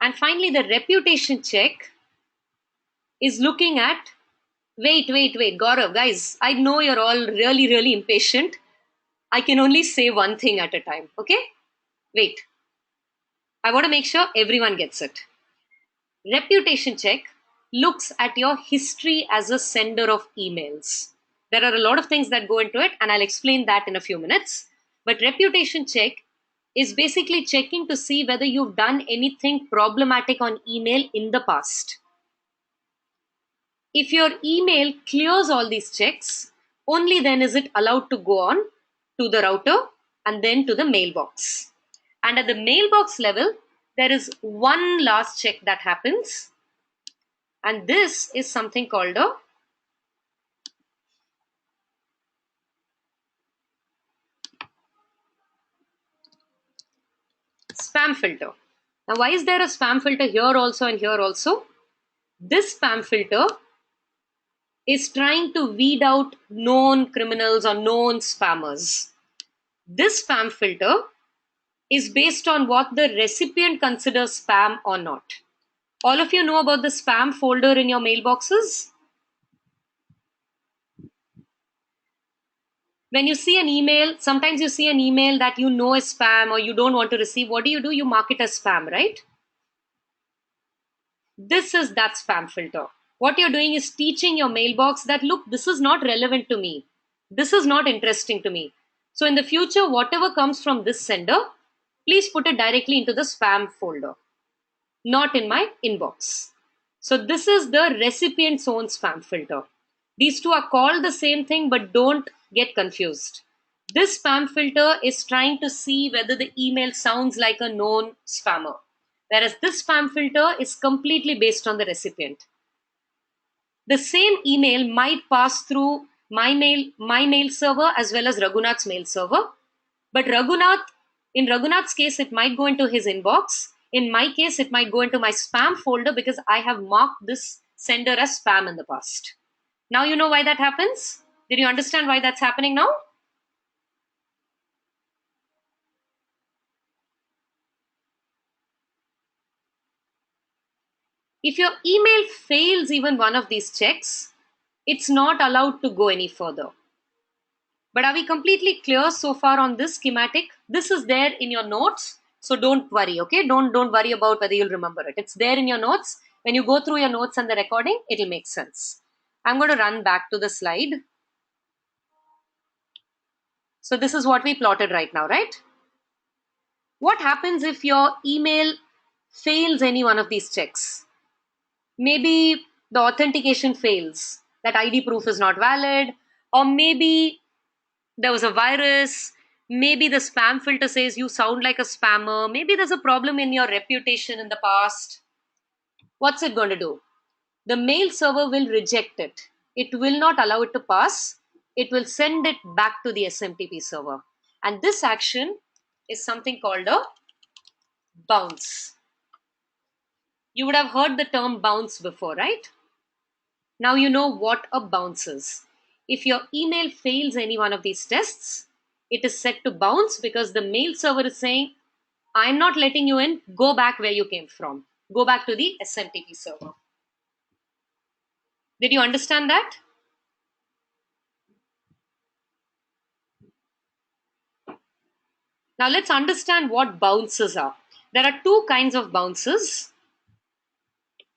And finally, the reputation check is looking at wait, Gaurav, guys, I know you're all really, really impatient. I can only say one thing at a time, okay? Wait, I want to make sure everyone gets it. Reputation check looks at your history as a sender of emails. There are a lot of things that go into it, and I'll explain that in a few minutes. But reputation check is basically checking to see whether you've done anything problematic on email in the past. If your email clears all these checks, only then is it allowed to go on to the router and then to the mailbox. And at the mailbox level, there is one last check that happens, and this is something called a Spam filter. Now, why is there a spam filter here also and here also? This spam filter is trying to weed out known criminals or known spammers. This spam filter is based on what the recipient considers spam or not. All of you know about the spam folder in your mailboxes? When you see an email, sometimes you see an email that you know is spam or you don't want to receive. What do? You mark it as spam, right? This is that spam filter. What you're doing is teaching your mailbox that, look, this is not relevant to me. This is not interesting to me. So in the future, whatever comes from this sender, please put it directly into the spam folder, not in my inbox. So this is the recipient's own spam filter. These two are called the same thing, but don't get confused. This spam filter is trying to see whether the email sounds like a known spammer, whereas this spam filter is completely based on the recipient. The same email might pass through my mail server as well as Raghunath's mail server, but in Raghunath's case, it might go into his inbox. In my case, it might go into my spam folder because I have marked this sender as spam in the past. Now you know why that happens? Did you understand why that's happening now? If your email fails even one of these checks, it's not allowed to go any further. But are we completely clear so far on this schematic? This is there in your notes, so don't worry, okay? Don't worry about whether you'll remember it. It's there in your notes. When you go through your notes and the recording, it'll make sense. I'm going to run back to the slide. So this is what we plotted right now, right? What happens if your email fails any one of these checks? Maybe the authentication fails, that ID proof is not valid, or maybe there was a virus, maybe the spam filter says you sound like a spammer, maybe there's a problem in your reputation in the past. What's it going to do? The mail server will reject it. It will not allow it to pass. It will send it back to the SMTP server. And this action is something called a bounce. You would have heard the term bounce before, right? Now you know what a bounce is. If your email fails any one of these tests, it is set to bounce because the mail server is saying, I'm not letting you in, go back where you came from. Go back to the SMTP server. Did you understand that? Now let's understand what bounces are. There are two kinds of bounces.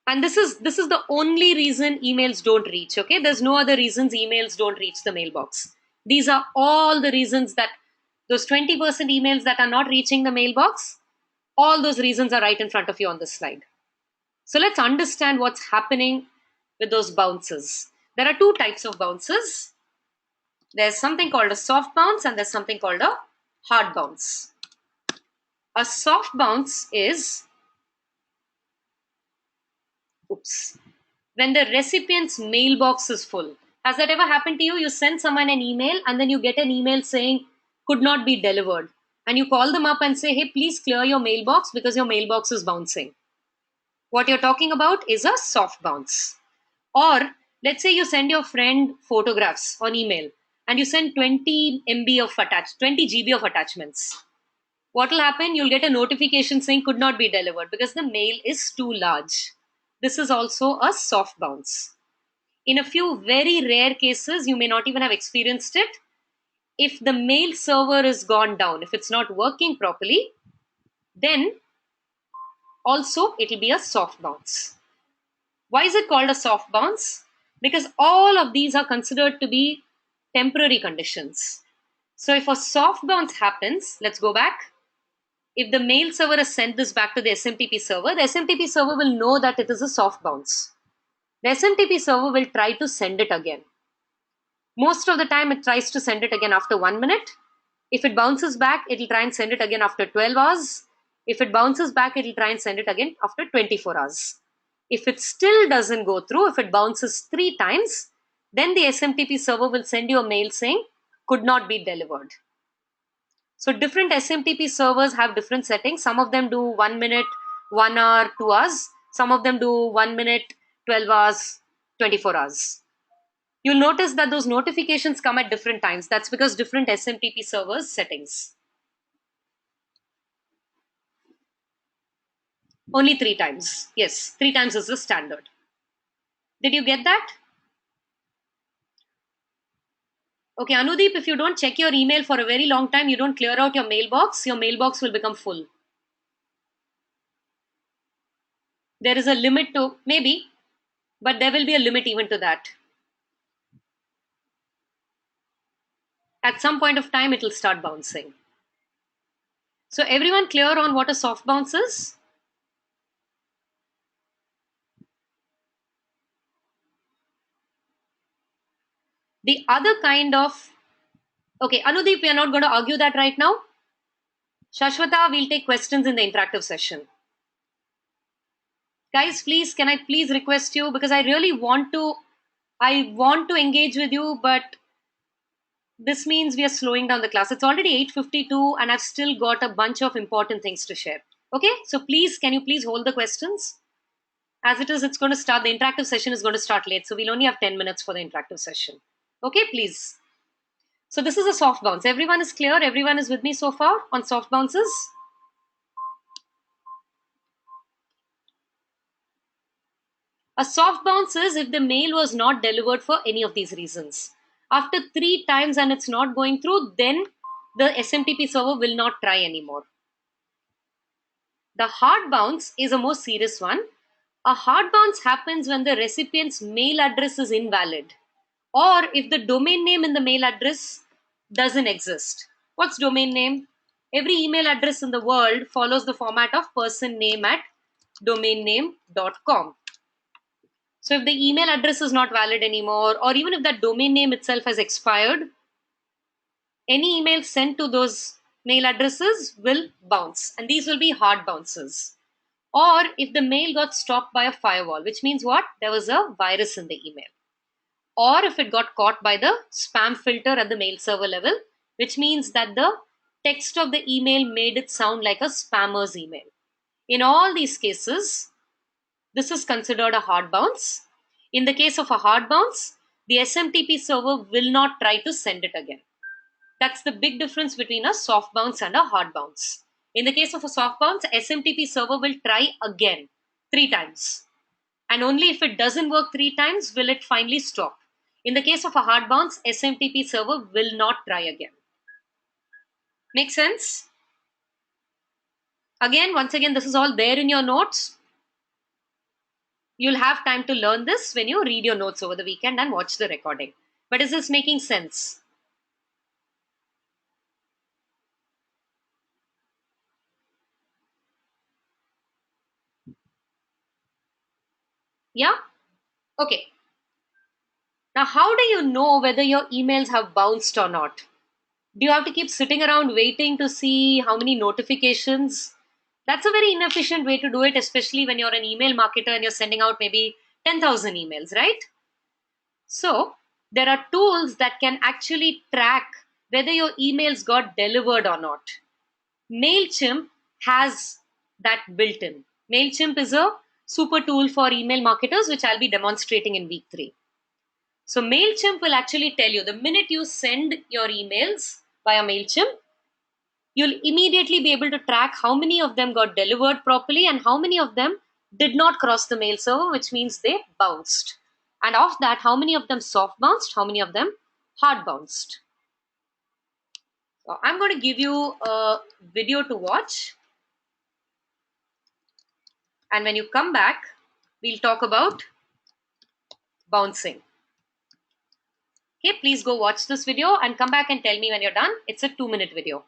And this is the only reason emails don't reach, okay? There's no other reasons emails don't reach the mailbox. These are all the reasons that those 20% emails that are not reaching the mailbox, all those reasons are right in front of you on this slide. So let's understand what's happening with those bounces. There are two types of bounces. There's something called a soft bounce and there's something called a hard bounce. A soft bounce is when the recipient's mailbox is full. Has that ever happened to you? You send someone an email and then you get an email saying could not be delivered. And you call them up and say, hey, please clear your mailbox because your mailbox is bouncing. What you're talking about is a soft bounce. Or let's say you send your friend photographs on email and you send 20 GB of attachments. What will happen? You'll get a notification saying could not be delivered because the mail is too large. This is also a soft bounce. In a few very rare cases, you may not even have experienced it. If the mail server is gone down, if it's not working properly, then also it'll be a soft bounce. Why is it called a soft bounce? Because all of these are considered to be temporary conditions. So if a soft bounce happens, let's go back. If the mail server has sent this back to the SMTP server will know that it is a soft bounce. The SMTP server will try to send it again. Most of the time, it tries to send it again after 1 minute. If it bounces back, it'll try and send it again after 12 hours. If it bounces back, it'll try and send it again after 24 hours. If it still doesn't go through, if it bounces 3 times, then the SMTP server will send you a mail saying, could not be delivered. So different SMTP servers have different settings. Some of them do 1 minute, 1 hour, 2 hours. Some of them do 1 minute, 12 hours, 24 hours. You'll notice that those notifications come at different times. That's because different SMTP servers settings. Only 3 times. Yes, 3 times is the standard. Did you get that? Okay, Anudeep, if you don't check your email for a very long time, you don't clear out your mailbox will become full. There is a limit to, maybe, but there will be a limit even to that. At some point of time, it will start bouncing. So, everyone clear on what a soft bounce is? The other kind of, okay, Anudeep, we are not going to argue that right now. Shashwata, we'll take questions in the interactive session. Guys, please, can I please request you, because I really want to engage with you, but this means we are slowing down the class. It's already 8:52 and I've still got a bunch of important things to share. Okay, so please, can you please hold the questions? As it is, it's going to start, the interactive session is going to start late, so we'll only have 10 minutes for the interactive session. Okay, please. So this is a soft bounce. Everyone is clear? Everyone is with me so far on soft bounces? A soft bounce is if the mail was not delivered for any of these reasons. After 3 times and it's not going through, then the SMTP server will not try anymore. The hard bounce is a more serious one. A hard bounce happens when the recipient's mail address is invalid or if the domain name in the mail address doesn't exist. What's domain name? Every email address in the world follows the format of person name at domainname.com. So if the email address is not valid anymore, or even if that domain name itself has expired, any email sent to those mail addresses will bounce, and these will be hard bounces. Or if the mail got stopped by a firewall, which means what? There was a virus in the email. Or if it got caught by the spam filter at the mail server level, which means that the text of the email made it sound like a spammer's email. In all these cases, this is considered a hard bounce. In the case of a hard bounce, the SMTP server will not try to send it again. That's the big difference between a soft bounce and a hard bounce. In the case of a soft bounce, SMTP server will try again 3 times. And only if it doesn't work 3 times will it finally stop. In the case of a hard bounce, SMTP server will not try again. Make sense? Again, once again, this is all there in your notes. You'll have time to learn this when you read your notes over the weekend and watch the recording. But is this making sense? Yeah? Okay. Now, how do you know whether your emails have bounced or not? Do you have to keep sitting around waiting to see how many notifications? That's a very inefficient way to do it, especially when you're an email marketer and you're sending out maybe 10,000 emails, right? So, there are tools that can actually track whether your emails got delivered or not. MailChimp has that built in. MailChimp is a super tool for email marketers, which I'll be demonstrating in week 3. So MailChimp will actually tell you the minute you send your emails via MailChimp, you'll immediately be able to track how many of them got delivered properly and how many of them did not cross the mail server, which means they bounced. And of that, how many of them soft bounced, how many of them hard bounced. So I'm going to give you a video to watch. And when you come back, we'll talk about bouncing. Okay, please go watch this video and come back and tell me when you're done. It's a 2-minute video.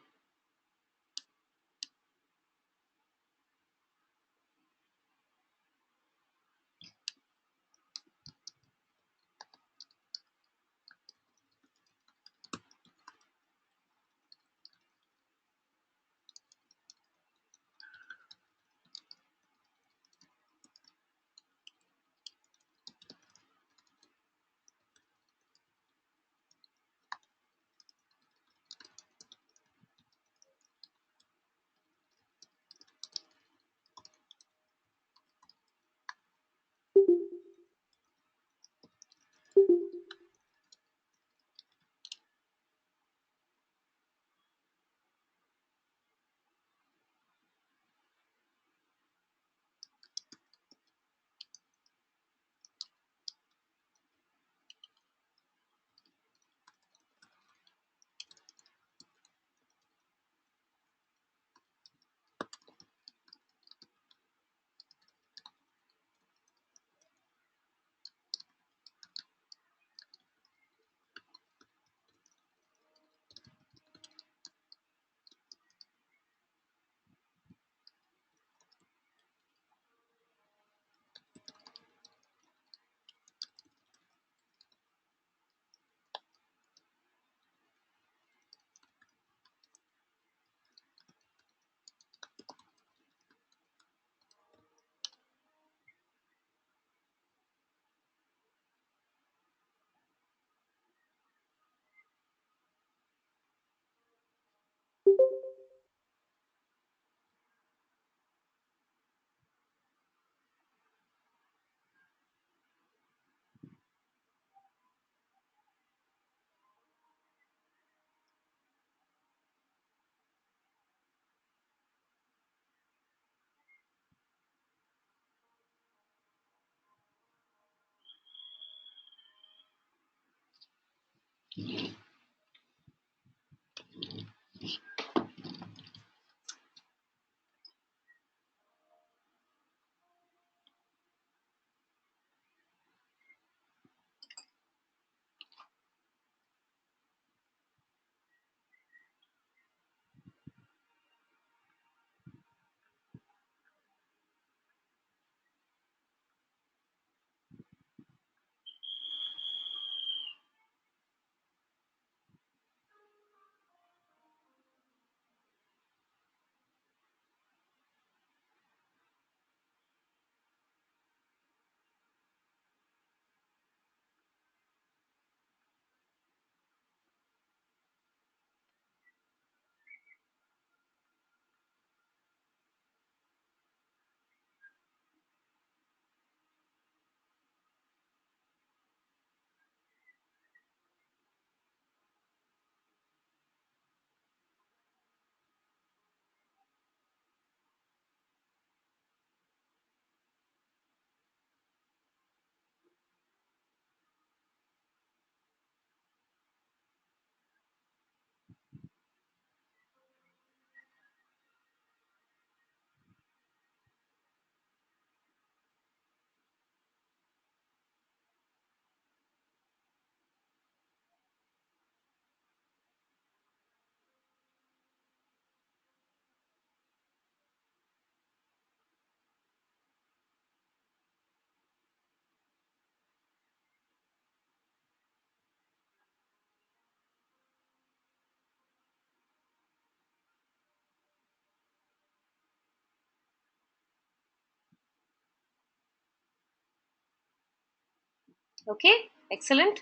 Okay, excellent.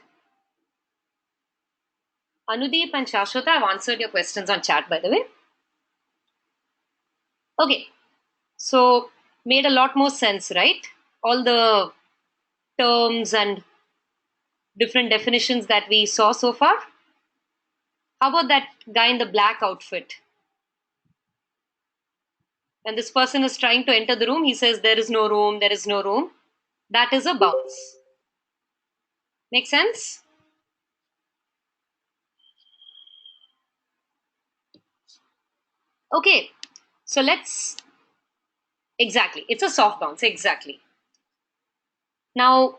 Anudeep and Shashwata have answered your questions on chat, by the way. Okay, so made a lot more sense, right? All the terms and different definitions that we saw so far. How about that guy in the black outfit? And this person is trying to enter the room. He says, there is no room, there is no room. That is a bounce. Make sense? Okay, so let's. Exactly. It's a soft bounce. Exactly. Now,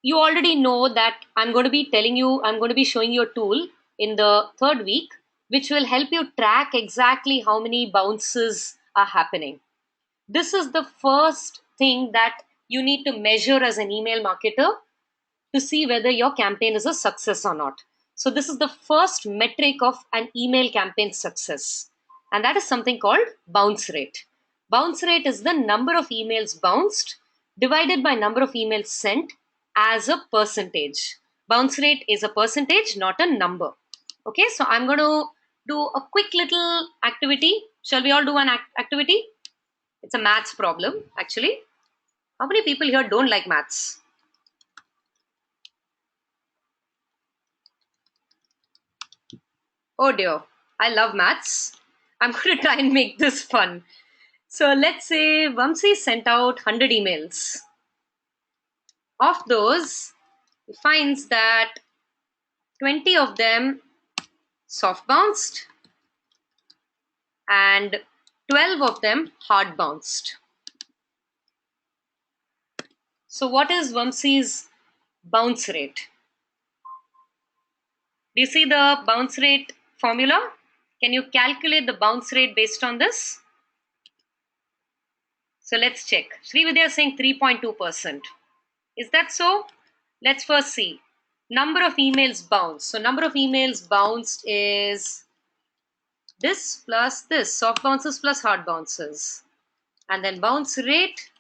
you already know that I'm going to be telling you, I'm going to be showing you a tool in the third week, which will help you track exactly how many bounces are happening. This is the first thing that you need to measure as an email marketer to see whether your campaign is a success or not. So, this is the first metric of an email campaign success, and that is something called bounce rate. Bounce rate is the number of emails bounced divided by number of emails sent as a percentage. Bounce rate is a percentage, not a number. Okay, so I'm going to do a quick little activity. Shall we all do an activity? It's a maths problem, actually. How many people here don't like maths? Oh dear, I love maths. I'm going to try and make this fun. So let's say Vamsi sent out 100 emails. Of those, he finds that 20 of them soft bounced and 12 of them hard bounced. So, what is Vamsi's bounce rate? Do you see the bounce rate formula? Can you calculate the bounce rate based on this? So let's check. Srividya is saying 3.2%. Is that so? Let's first see. Number of emails bounced. So number of emails bounced is this plus this. Soft bounces plus hard bounces. And then bounce rate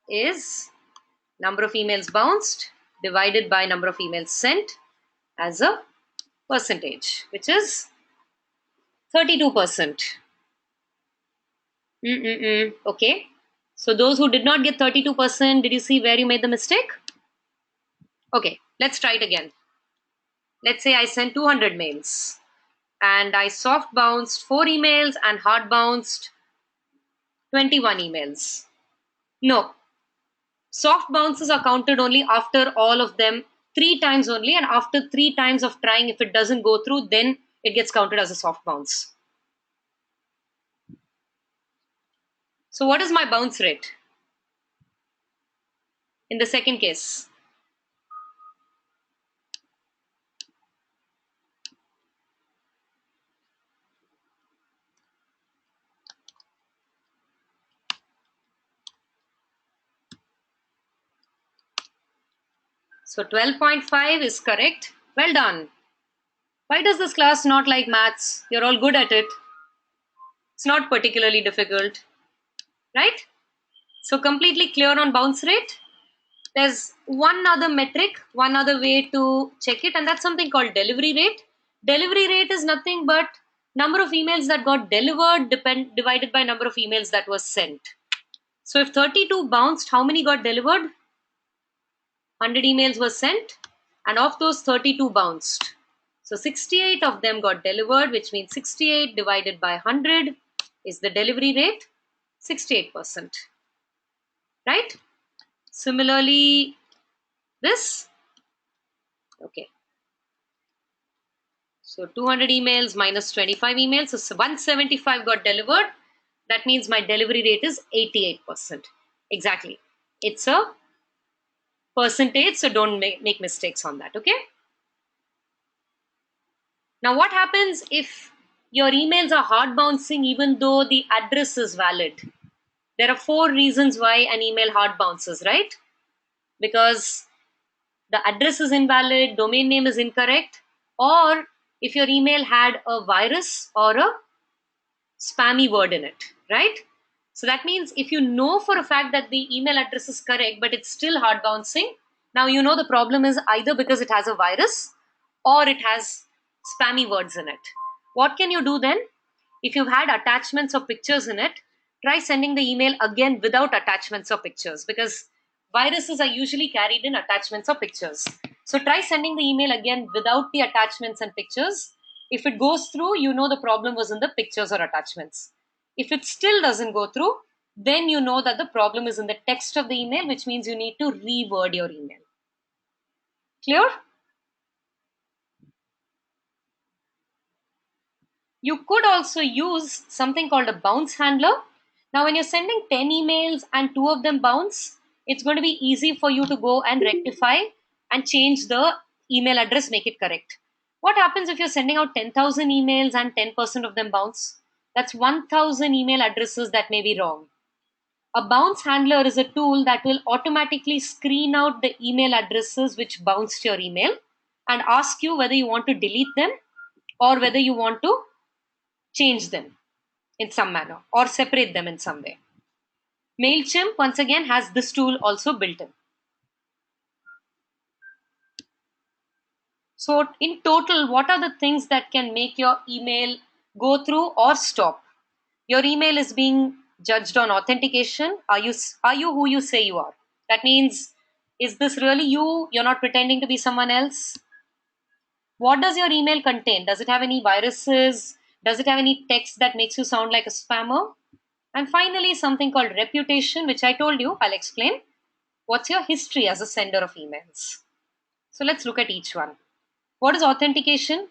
is number of emails bounced divided by number of emails sent as a percentage, which is 32%. Okay. So those who did not get 32%, did you see where you made the mistake? Okay, let's try it again. Let's say I sent 200 mails and I soft bounced 4 emails and hard bounced 21 emails. No, soft bounces are counted only after all of them 3 times only, and after 3 times of trying, if it doesn't go through, then it gets counted as a soft bounce. So, what is my bounce rate in the second case? So 12.5 is correct. Well done. Why does this class not like maths? You're all good at it. It's not particularly difficult, right? So completely clear on bounce rate. There's one other metric, one other way to check it, and that's something called delivery rate. Delivery rate is nothing but number of emails that got delivered divided by number of emails that was sent. So if 32 bounced, how many got delivered? 100 emails were sent, and of those 32 bounced. So 68 of them got delivered, which means 68 divided by 100 is the delivery rate, 68%. Right? Similarly, this. Okay. So 200 emails minus 25 emails. So 175 got delivered. That means my delivery rate is 88%. Exactly. It's a percentage, so don't make mistakes on that. Okay. Now, what happens if your emails are hard bouncing even though the address is valid? There are 4 reasons why an email hard bounces, right? Because the address is invalid, domain name is incorrect, or if your email had a virus or a spammy word in it, right? So that means if you know for a fact that the email address is correct, but it's still hard bouncing, now you know the problem is either because it has a virus or it has spammy words in it. What can you do then? If you've had attachments or pictures in it, try sending the email again without attachments or pictures, because viruses are usually carried in attachments or pictures. So try sending the email again without the attachments and pictures. If it goes through, you know the problem was in the pictures or attachments. If it still doesn't go through, then you know that the problem is in the text of the email, which means you need to reword your email. Clear? You could also use something called a bounce handler. Now, when you're sending 10 emails and 2 of them bounce, it's going to be easy for you to go and rectify and change the email address, make it correct. What happens if you're sending out 10,000 emails and 10% of them bounce? That's 1,000 email addresses that may be wrong. A bounce handler is a tool that will automatically screen out the email addresses which bounced your email and ask you whether you want to delete them or whether you want to change them in some manner or separate them in some way. MailChimp, once again, has this tool also built in. So, in total, what are the things that can make your email go through or stop? Your email is being judged on authentication. Are you who you say you are? That means, is this really you? You're not pretending to be someone else? What does your email contain? Does it have any viruses? Does it have any text that makes you sound like a spammer? And finally, something called reputation, which I told you, I'll explain. What's your history as a sender of emails? So let's look at each one. What is authentication?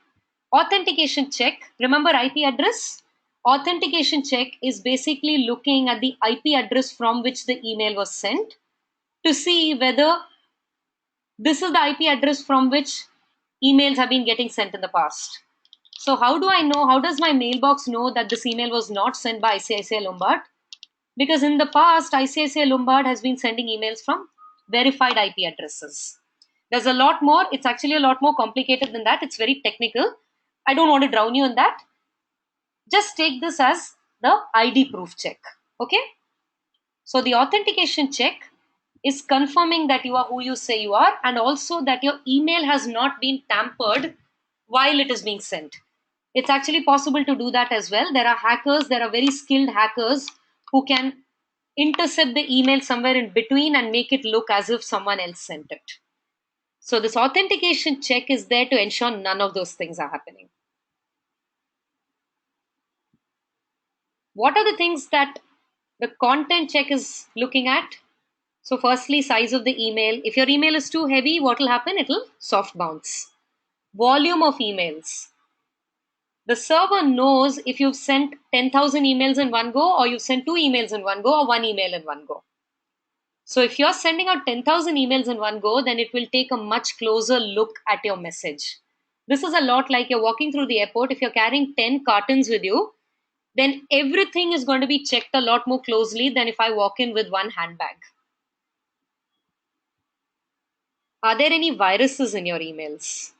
Authentication check. Remember IP address? Authentication check is basically looking at the IP address from which the email was sent to see whether this is the IP address from which emails have been getting sent in the past. So how do I know? How does my mailbox know that this email was not sent by ICICI Lombard? Because in the past, ICICI Lombard has been sending emails from verified IP addresses. There's a lot more. It's actually a lot more complicated than that. It's very technical. I don't want to drown you in that. Just take this as the ID proof check. Okay? So the authentication check is confirming that you are who you say you are and also that your email has not been tampered while it is being sent. It's actually possible to do that as well. There are hackers, there are very skilled hackers who can intercept the email somewhere in between and make it look as if someone else sent it. So this authentication check is there to ensure none of those things are happening. What are the things that the content check is looking at? So firstly, size of the email. If your email is too heavy, what will happen? It will soft bounce. Volume of emails. The server knows if you've sent 10,000 emails in one go or you've sent 2 emails in one go or 1 email in one go. So if you're sending out 10,000 emails in one go, then it will take a much closer look at your message. This is a lot like you're walking through the airport. If you're carrying 10 cartons with you, then everything is going to be checked a lot more closely than if I walk in with one handbag. Are there any viruses in your emails?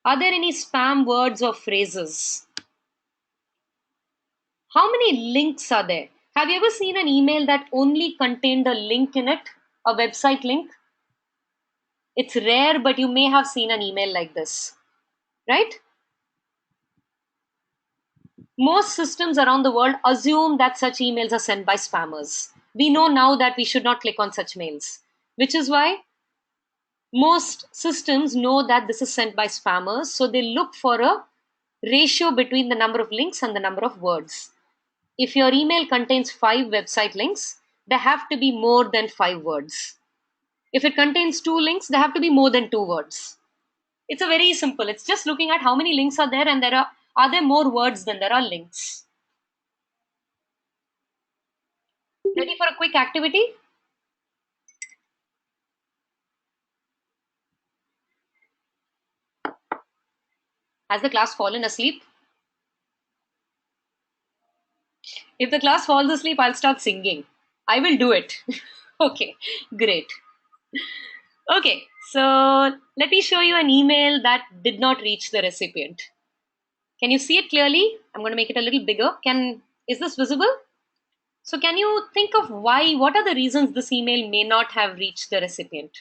Are there any spam words or phrases? How many links are there? Have you ever seen an email that only contained a link in it, a website link? It's rare, but you may have seen an email like this, right? Most systems around the world assume that such emails are sent by spammers. We know now that we should not click on such mails, which is why most systems know that this is sent by spammers. So they look for a ratio between the number of links and the number of words. If your email contains 5 website links, there have to be more than 5 words. If it contains 2 links, there have to be more than 2 words. It's a very simple. It's just looking at how many links are there and are there more words than there are links. Ready for a quick activity? Has the class fallen asleep? If the class falls asleep, I'll start singing. I will do it. Okay, great. Okay, so let me show you an email that did not reach the recipient. Can you see it clearly? I'm going to make it a little bigger. Is this visible? So, can you think of why? What are the reasons this email may not have reached the recipient?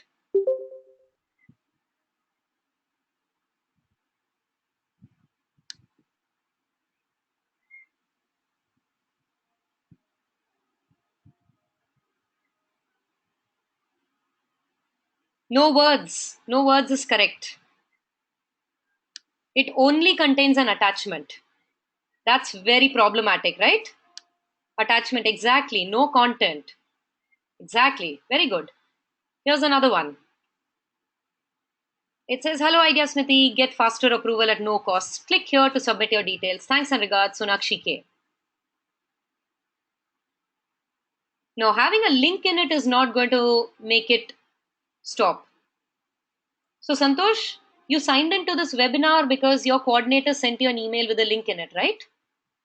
No words. No words is correct. It only contains an attachment. That's very problematic, right? Attachment, exactly. No content. Exactly. Very good. Here's another one. It says, "Hello, Idea Smithy. Get faster approval at no cost. Click here to submit your details. Thanks and regards, Sunakshi K." Now, having a link in it is not going to make it stop. So, Santosh, you signed into this webinar because your coordinator sent you an email with a link in it, right?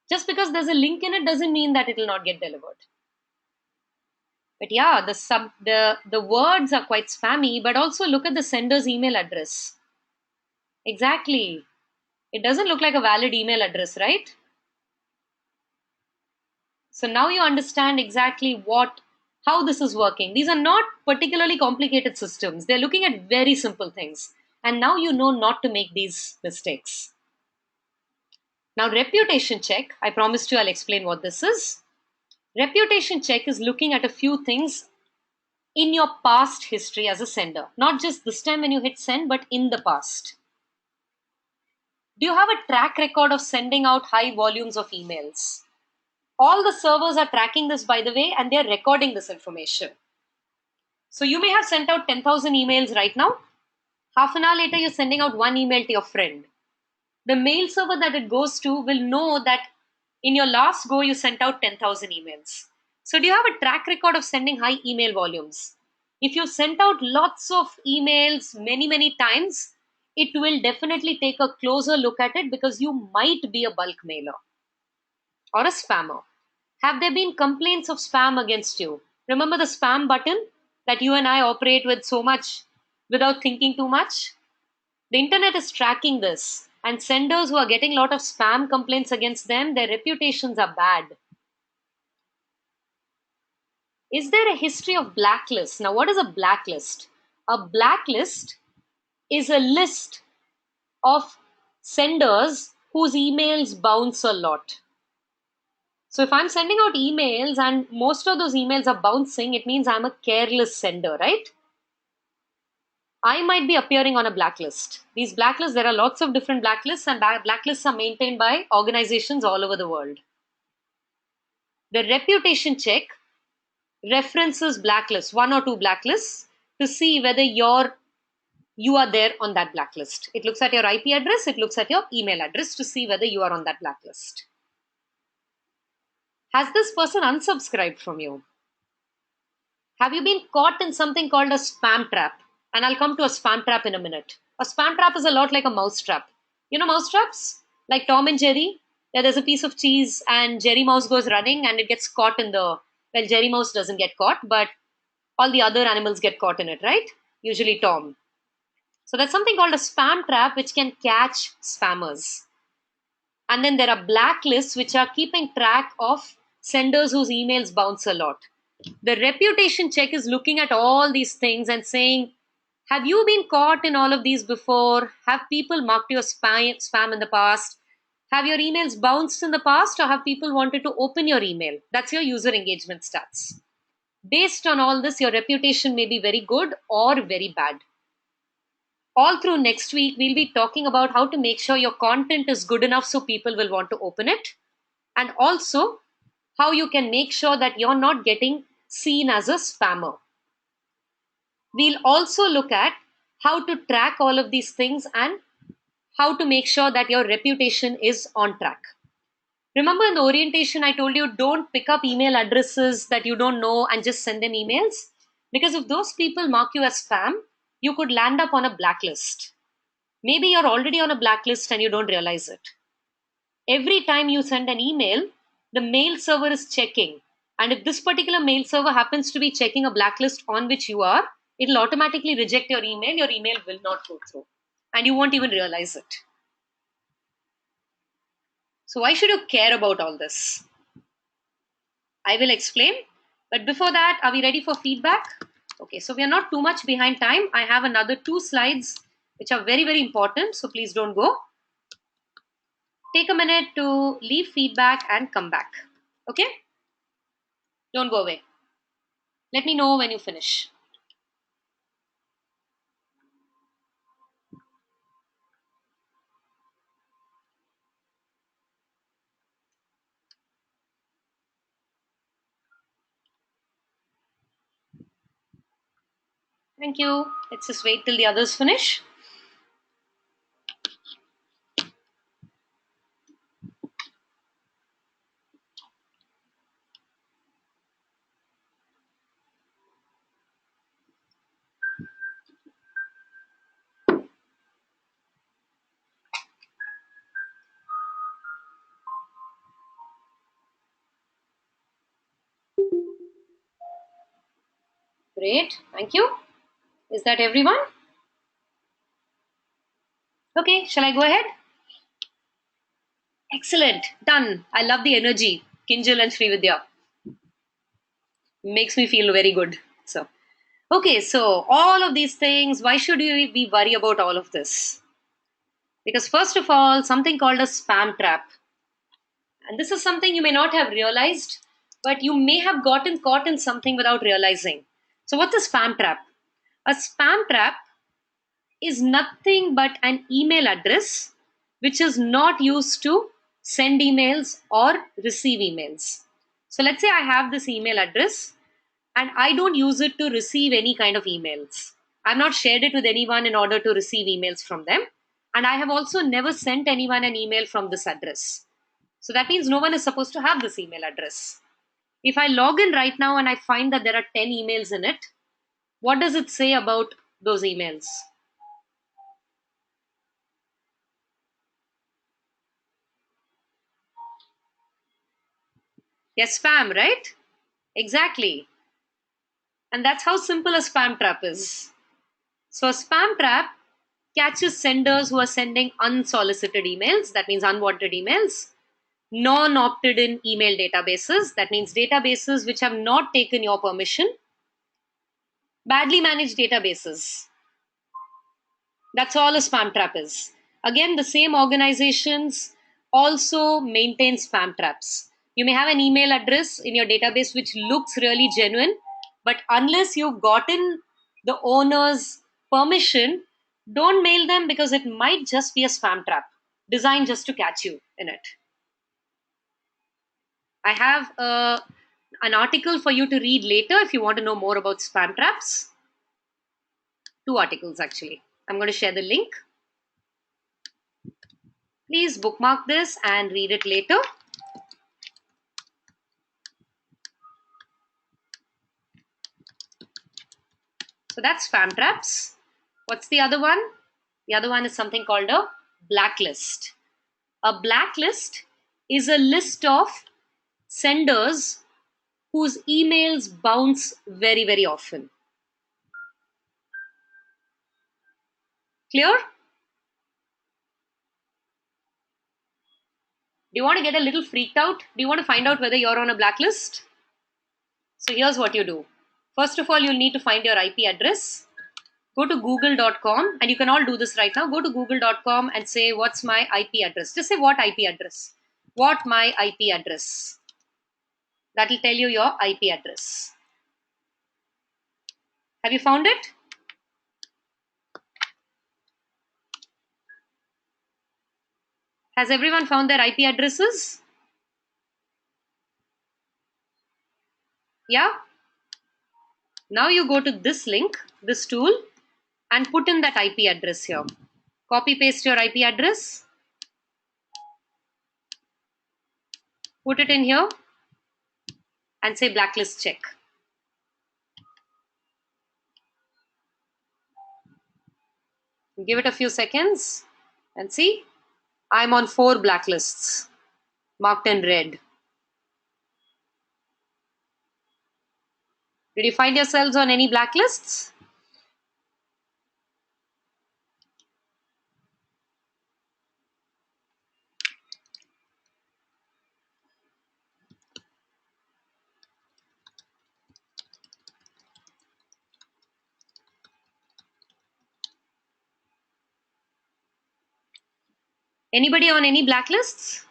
Just because there's a link in it doesn't mean that it will not get delivered. But yeah, the words are quite spammy, but also look at the sender's email address. Exactly. It doesn't look like a valid email address, right? So now you understand exactly what how this is working. These are not particularly complicated systems. They're looking at very simple things. And now you know not to make these mistakes. Now, reputation check, I promised you I'll explain what this is. Reputation check is looking at a few things in your past history as a sender, not just this time when you hit send, but in the past. Do you have a track record of sending out high volumes of emails? All the servers are tracking this, by the way, and they're recording this information. So you may have sent out 10,000 emails right now. Half an hour later, you're sending out one email to your friend. The mail server that it goes to will know that in your last go, you sent out 10,000 emails. So, do you have a track record of sending high email volumes? If you sent out lots of emails many times, it will definitely take a closer look at it because you might be a bulk mailer or a spammer. Have there been complaints of spam against you? Remember the spam button that you and I operate with so much without thinking too much? The internet is tracking this, and senders who are getting a lot of spam complaints against them, their reputations are bad. Is there a history of blacklists? Now, what is a blacklist? A blacklist is a list of senders whose emails bounce a lot. So, if I'm sending out emails and most of those emails are bouncing, it means I'm a careless sender, right? I might be appearing on a blacklist. These blacklists, there are lots of different blacklists, and blacklists are maintained by organizations all over the world. The reputation check references blacklists, one or two blacklists, to see whether you are there on that blacklist. It looks at your IP address, it looks at your email address to see whether you are on that blacklist. Has this person unsubscribed from you? Have you been caught in something called a spam trap? And I'll come to a spam trap in a minute. A spam trap is a lot like a mouse trap. You know mouse traps? Like Tom and Jerry? Yeah, there's a piece of cheese and Jerry Mouse goes running and it gets caught in the. Well, Jerry Mouse doesn't get caught, but all the other animals get caught in it, right? Usually Tom. So that's something called a spam trap which can catch spammers. And then there are blacklists which are keeping track of senders whose emails bounce a lot. The reputation check is looking at all these things and saying, have you been caught in all of these before? Have people marked you as spam in the past? Have your emails bounced in the past, or have people wanted to open your email? That's your user engagement stats. Based on all this, your reputation may be very good or very bad. All through next week, we'll be talking about how to make sure your content is good enough so people will want to open it, and also how you can make sure that you're not getting seen as a spammer. We'll also look at how to track all of these things and how to make sure that your reputation is on track. Remember in the orientation, I told you don't pick up email addresses that you don't know and just send them emails? Because if those people mark you as spam, you could land up on a blacklist. Maybe you're already on a blacklist and you don't realize it. Every time you send an email, the mail server is checking. And if this particular mail server happens to be checking a blacklist on which you are, it'll automatically reject your email. Your email will not go through. And you won't even realize it. So, why should you care about all this? I will explain. But before that, are we ready for feedback? Okay, so we are not too much behind time. I have another two slides which are very, very important. So please don't go. Take a minute to leave feedback and come back. Okay? Don't go away. Let me know when you finish. Thank you. Let's just wait till the others finish. Great. Thank you. Is that everyone? Okay, shall I go ahead? Excellent. Done. I love the energy. Kinjal and Srividya. Makes me feel very good. So, okay, so all of these things, why should you be worried about all of this? Because first of all, something called a spam trap. And this is something you may not have realized, but you may have gotten caught in something without realizing. So, what's a spam trap? A spam trap is nothing but an email address which is not used to send emails or receive emails. So, let's say I have this email address and I don't use it to receive any kind of emails. I've not shared it with anyone in order to receive emails from them. And I have also never sent anyone an email from this address. So that means no one is supposed to have this email address. If I log in right now and I find that there are 10 emails in it, what does it say about those emails? Yes, spam, right? Exactly. And that's how simple a spam trap is. So a spam trap catches senders who are sending unsolicited emails, that means unwanted emails, non opted in email databases, that means databases which have not taken your permission, badly managed databases. That's all a spam trap is. Again, the same organizations also maintain spam traps. You may have an email address in your database which looks really genuine, but unless you've gotten the owner's permission, don't mail them because it might just be a spam trap designed just to catch you in it. I have an article for you to read later if you want to know more about spam traps. Two articles actually. I'm going to share the link. Please bookmark this and read it later. So that's spam traps. What's the other one? The other one is something called a blacklist. A blacklist is a list of senders whose emails bounce very, very often. Clear? Do you want to get a little freaked out? Do you want to find out whether you're on a blacklist? So here's what you do. First of all, you'll need to find your IP address. Go to google.com, and you can all do this right now. Go to google.com and say, what's my IP address? Just say, what IP address? What my IP address? That will tell you your IP address. Have you found it? Has everyone found their IP addresses? Yeah? Now you go to this link, this tool, and put in that IP address here. Copy paste your IP address, put it in here, and say blacklist check. Give it a few seconds and see. I'm on 4 blacklists marked in red. Did you find yourselves on any blacklists? Anybody on any blacklists?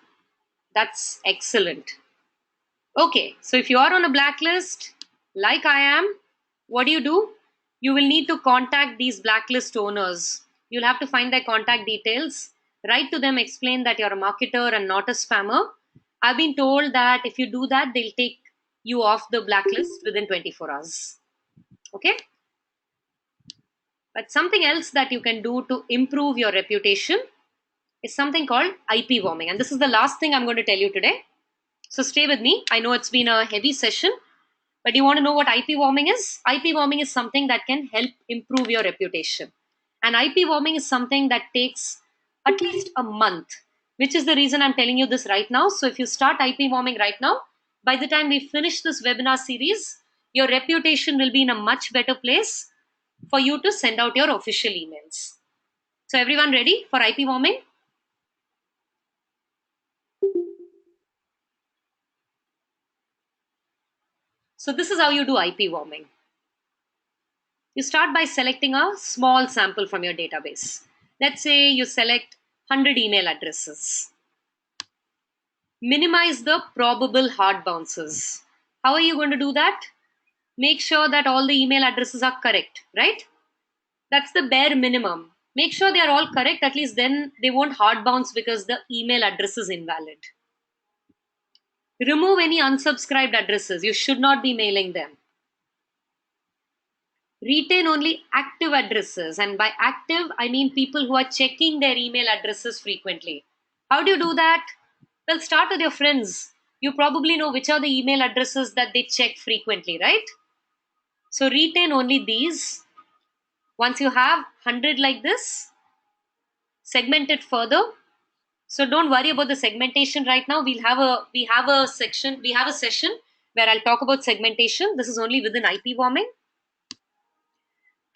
That's excellent. Okay, so if you are on a blacklist, like I am, what do? You will need to contact these blacklist owners. You'll have to find their contact details, write to them, explain that you're a marketer and not a spammer. I've been told that if you do that, they'll take you off the blacklist within 24 hours. Okay? But something else that you can do to improve your reputation is something called IP warming. And this is the last thing I'm going to tell you today. So stay with me. I know it's been a heavy session, but you want to know what IP warming is? IP warming is something that can help improve your reputation. And IP warming is something that takes at least a month, which is the reason I'm telling you this right now. So if you start IP warming right now, by the time we finish this webinar series, your reputation will be in a much better place for you to send out your official emails. So everyone ready for IP warming? So this is how you do IP warming. You start by selecting a small sample from your database. Let's say you select 100 email addresses. Minimize the probable hard bounces. How are you going to do that? Make sure that all the email addresses are correct, right? That's the bare minimum. Make sure they are all correct, at least then they won't hard bounce because the email address is invalid. Remove any unsubscribed addresses. You should not be mailing them. Retain only active addresses, and by active I mean people who are checking their email addresses frequently. How do you do that? Well, start with your friends. You probably know which are the email addresses that they check frequently, right? So retain only these. Once you have 100 like this, segment it further. So don't worry about the segmentation right now. We have a session where I'll talk about segmentation. This is only within IP warming.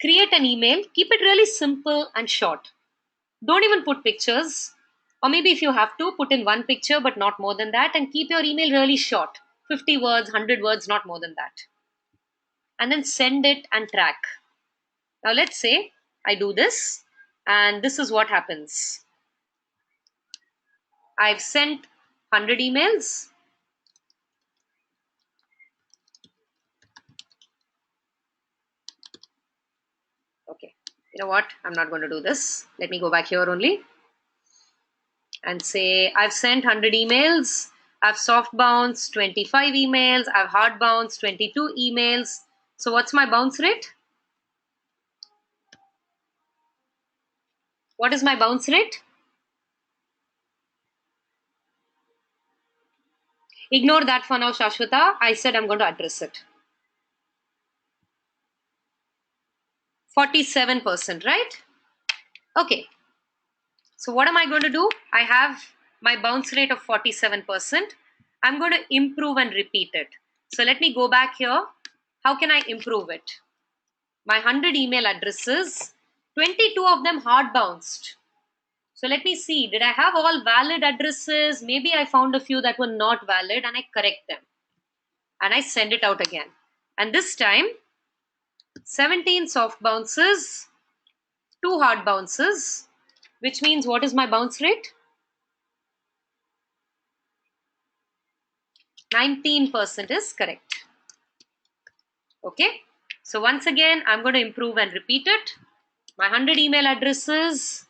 Create an email, keep it really simple and short. Don't even put pictures. Or maybe if you have to, put in one picture, but not more than that. And keep your email really short, 50 words, 100 words, not more than that. And then send it and track. Now, let's say I do this, and this is what happens. I've sent 100 emails. Okay, you know what? I'm not going to do this. Let me go back here only and say I've sent 100 emails. I've soft bounced 25 emails. I've hard bounced 22 emails. So what's my bounce rate? What is my bounce rate? Ignore that for now, Shashwata. I said I'm going to address it. 47%, right? Okay. So what am I going to do? I have my bounce rate of 47%. I'm going to improve and repeat it. So let me go back here. How can I improve it? My 100 email addresses, 22 of them hard bounced. So let me see, did I have all valid addresses? Maybe I found a few that were not valid and I correct them. And I send it out again. And this time, 17 soft bounces, 2 hard bounces, which means what is my bounce rate? 19% is correct. Okay. So once again, I'm going to improve and repeat it. My 100 email addresses,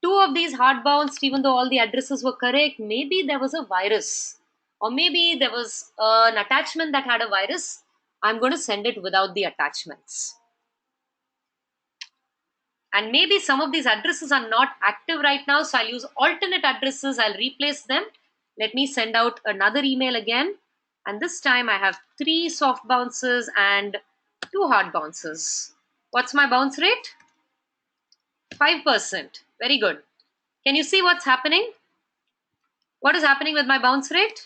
2 of these hard bounced, even though all the addresses were correct. Maybe there was a virus, or maybe there was an attachment that had a virus. I'm going to send it without the attachments. And maybe some of these addresses are not active right now, so I'll use alternate addresses. I'll replace them. Let me send out another email again. And this time I have 3 soft bounces and 2 hard bounces. What's my bounce rate? 5%. Very good. Can you see what's happening? What is happening with my bounce rate?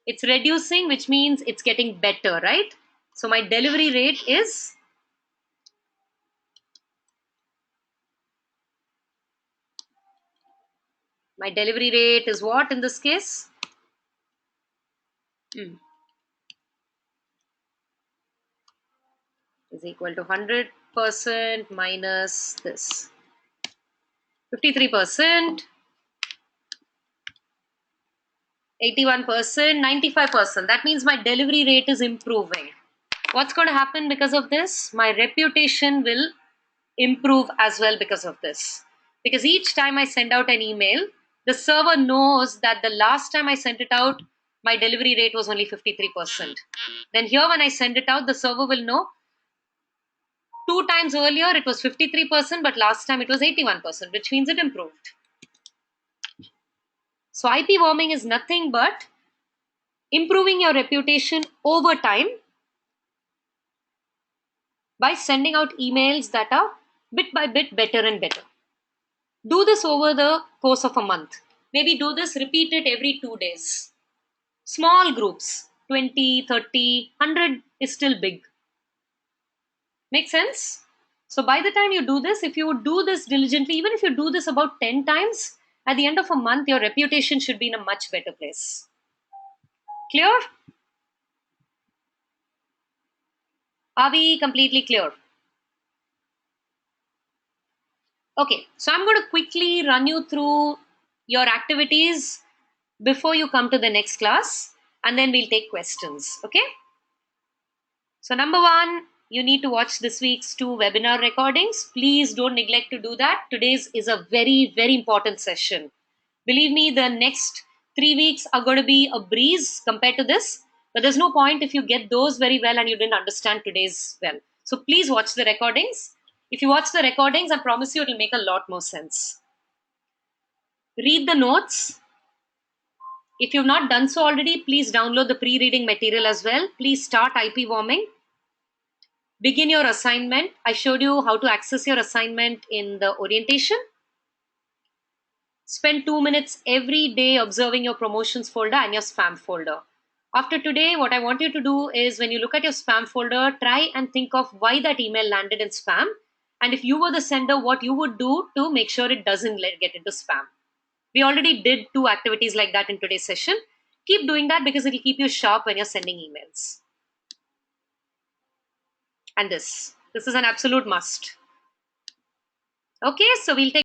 It's reducing, which means it's getting better, right? So my delivery rate is what in this case? Is equal to 100% minus this. 53%, 81%, 95%. That means my delivery rate is improving. What's going to happen because of this? My reputation will improve as well because of this. Because each time I send out an email, the server knows that the last time I sent it out, my delivery rate was only 53%. Then here, when I send it out, the server will know two times earlier it was 53%, but last time it was 81%, which means it improved. So IP warming is nothing but improving your reputation over time by sending out emails that are bit by bit better and better. Do this over the course of a month. Maybe do this, repeat it every 2 days. Small groups, 20, 30, 100 is still big. Make sense? So by the time you do this, if you would do this diligently, even if you do this about 10 times, at the end of a month, your reputation should be in a much better place. Clear? Are we completely clear? Okay, so I'm going to quickly run you through your activities before you come to the next class, and then we'll take questions. Okay? So, number one, you need to watch this week's 2 webinar recordings. Please don't neglect to do that. Today's is a very, very important session. Believe me, the next 3 weeks are going to be a breeze compared to this, but there's no point if you get those very well and you didn't understand today's well. So, please watch the recordings. If you watch the recordings, I promise you it'll make a lot more sense. Read the notes. If you've not done so already, please download the pre-reading material as well. Please start IP warming. Begin your assignment. I showed you how to access your assignment in the orientation. Spend 2 minutes every day observing your promotions folder and your spam folder. After today, what I want you to do is when you look at your spam folder, try and think of why that email landed in spam. And if you were the sender, what you would do to make sure it doesn't get into spam. We already did 2 activities like that in today's session. Keep doing that because it'll keep you sharp when you're sending emails. And this is an absolute must. Okay, so we'll take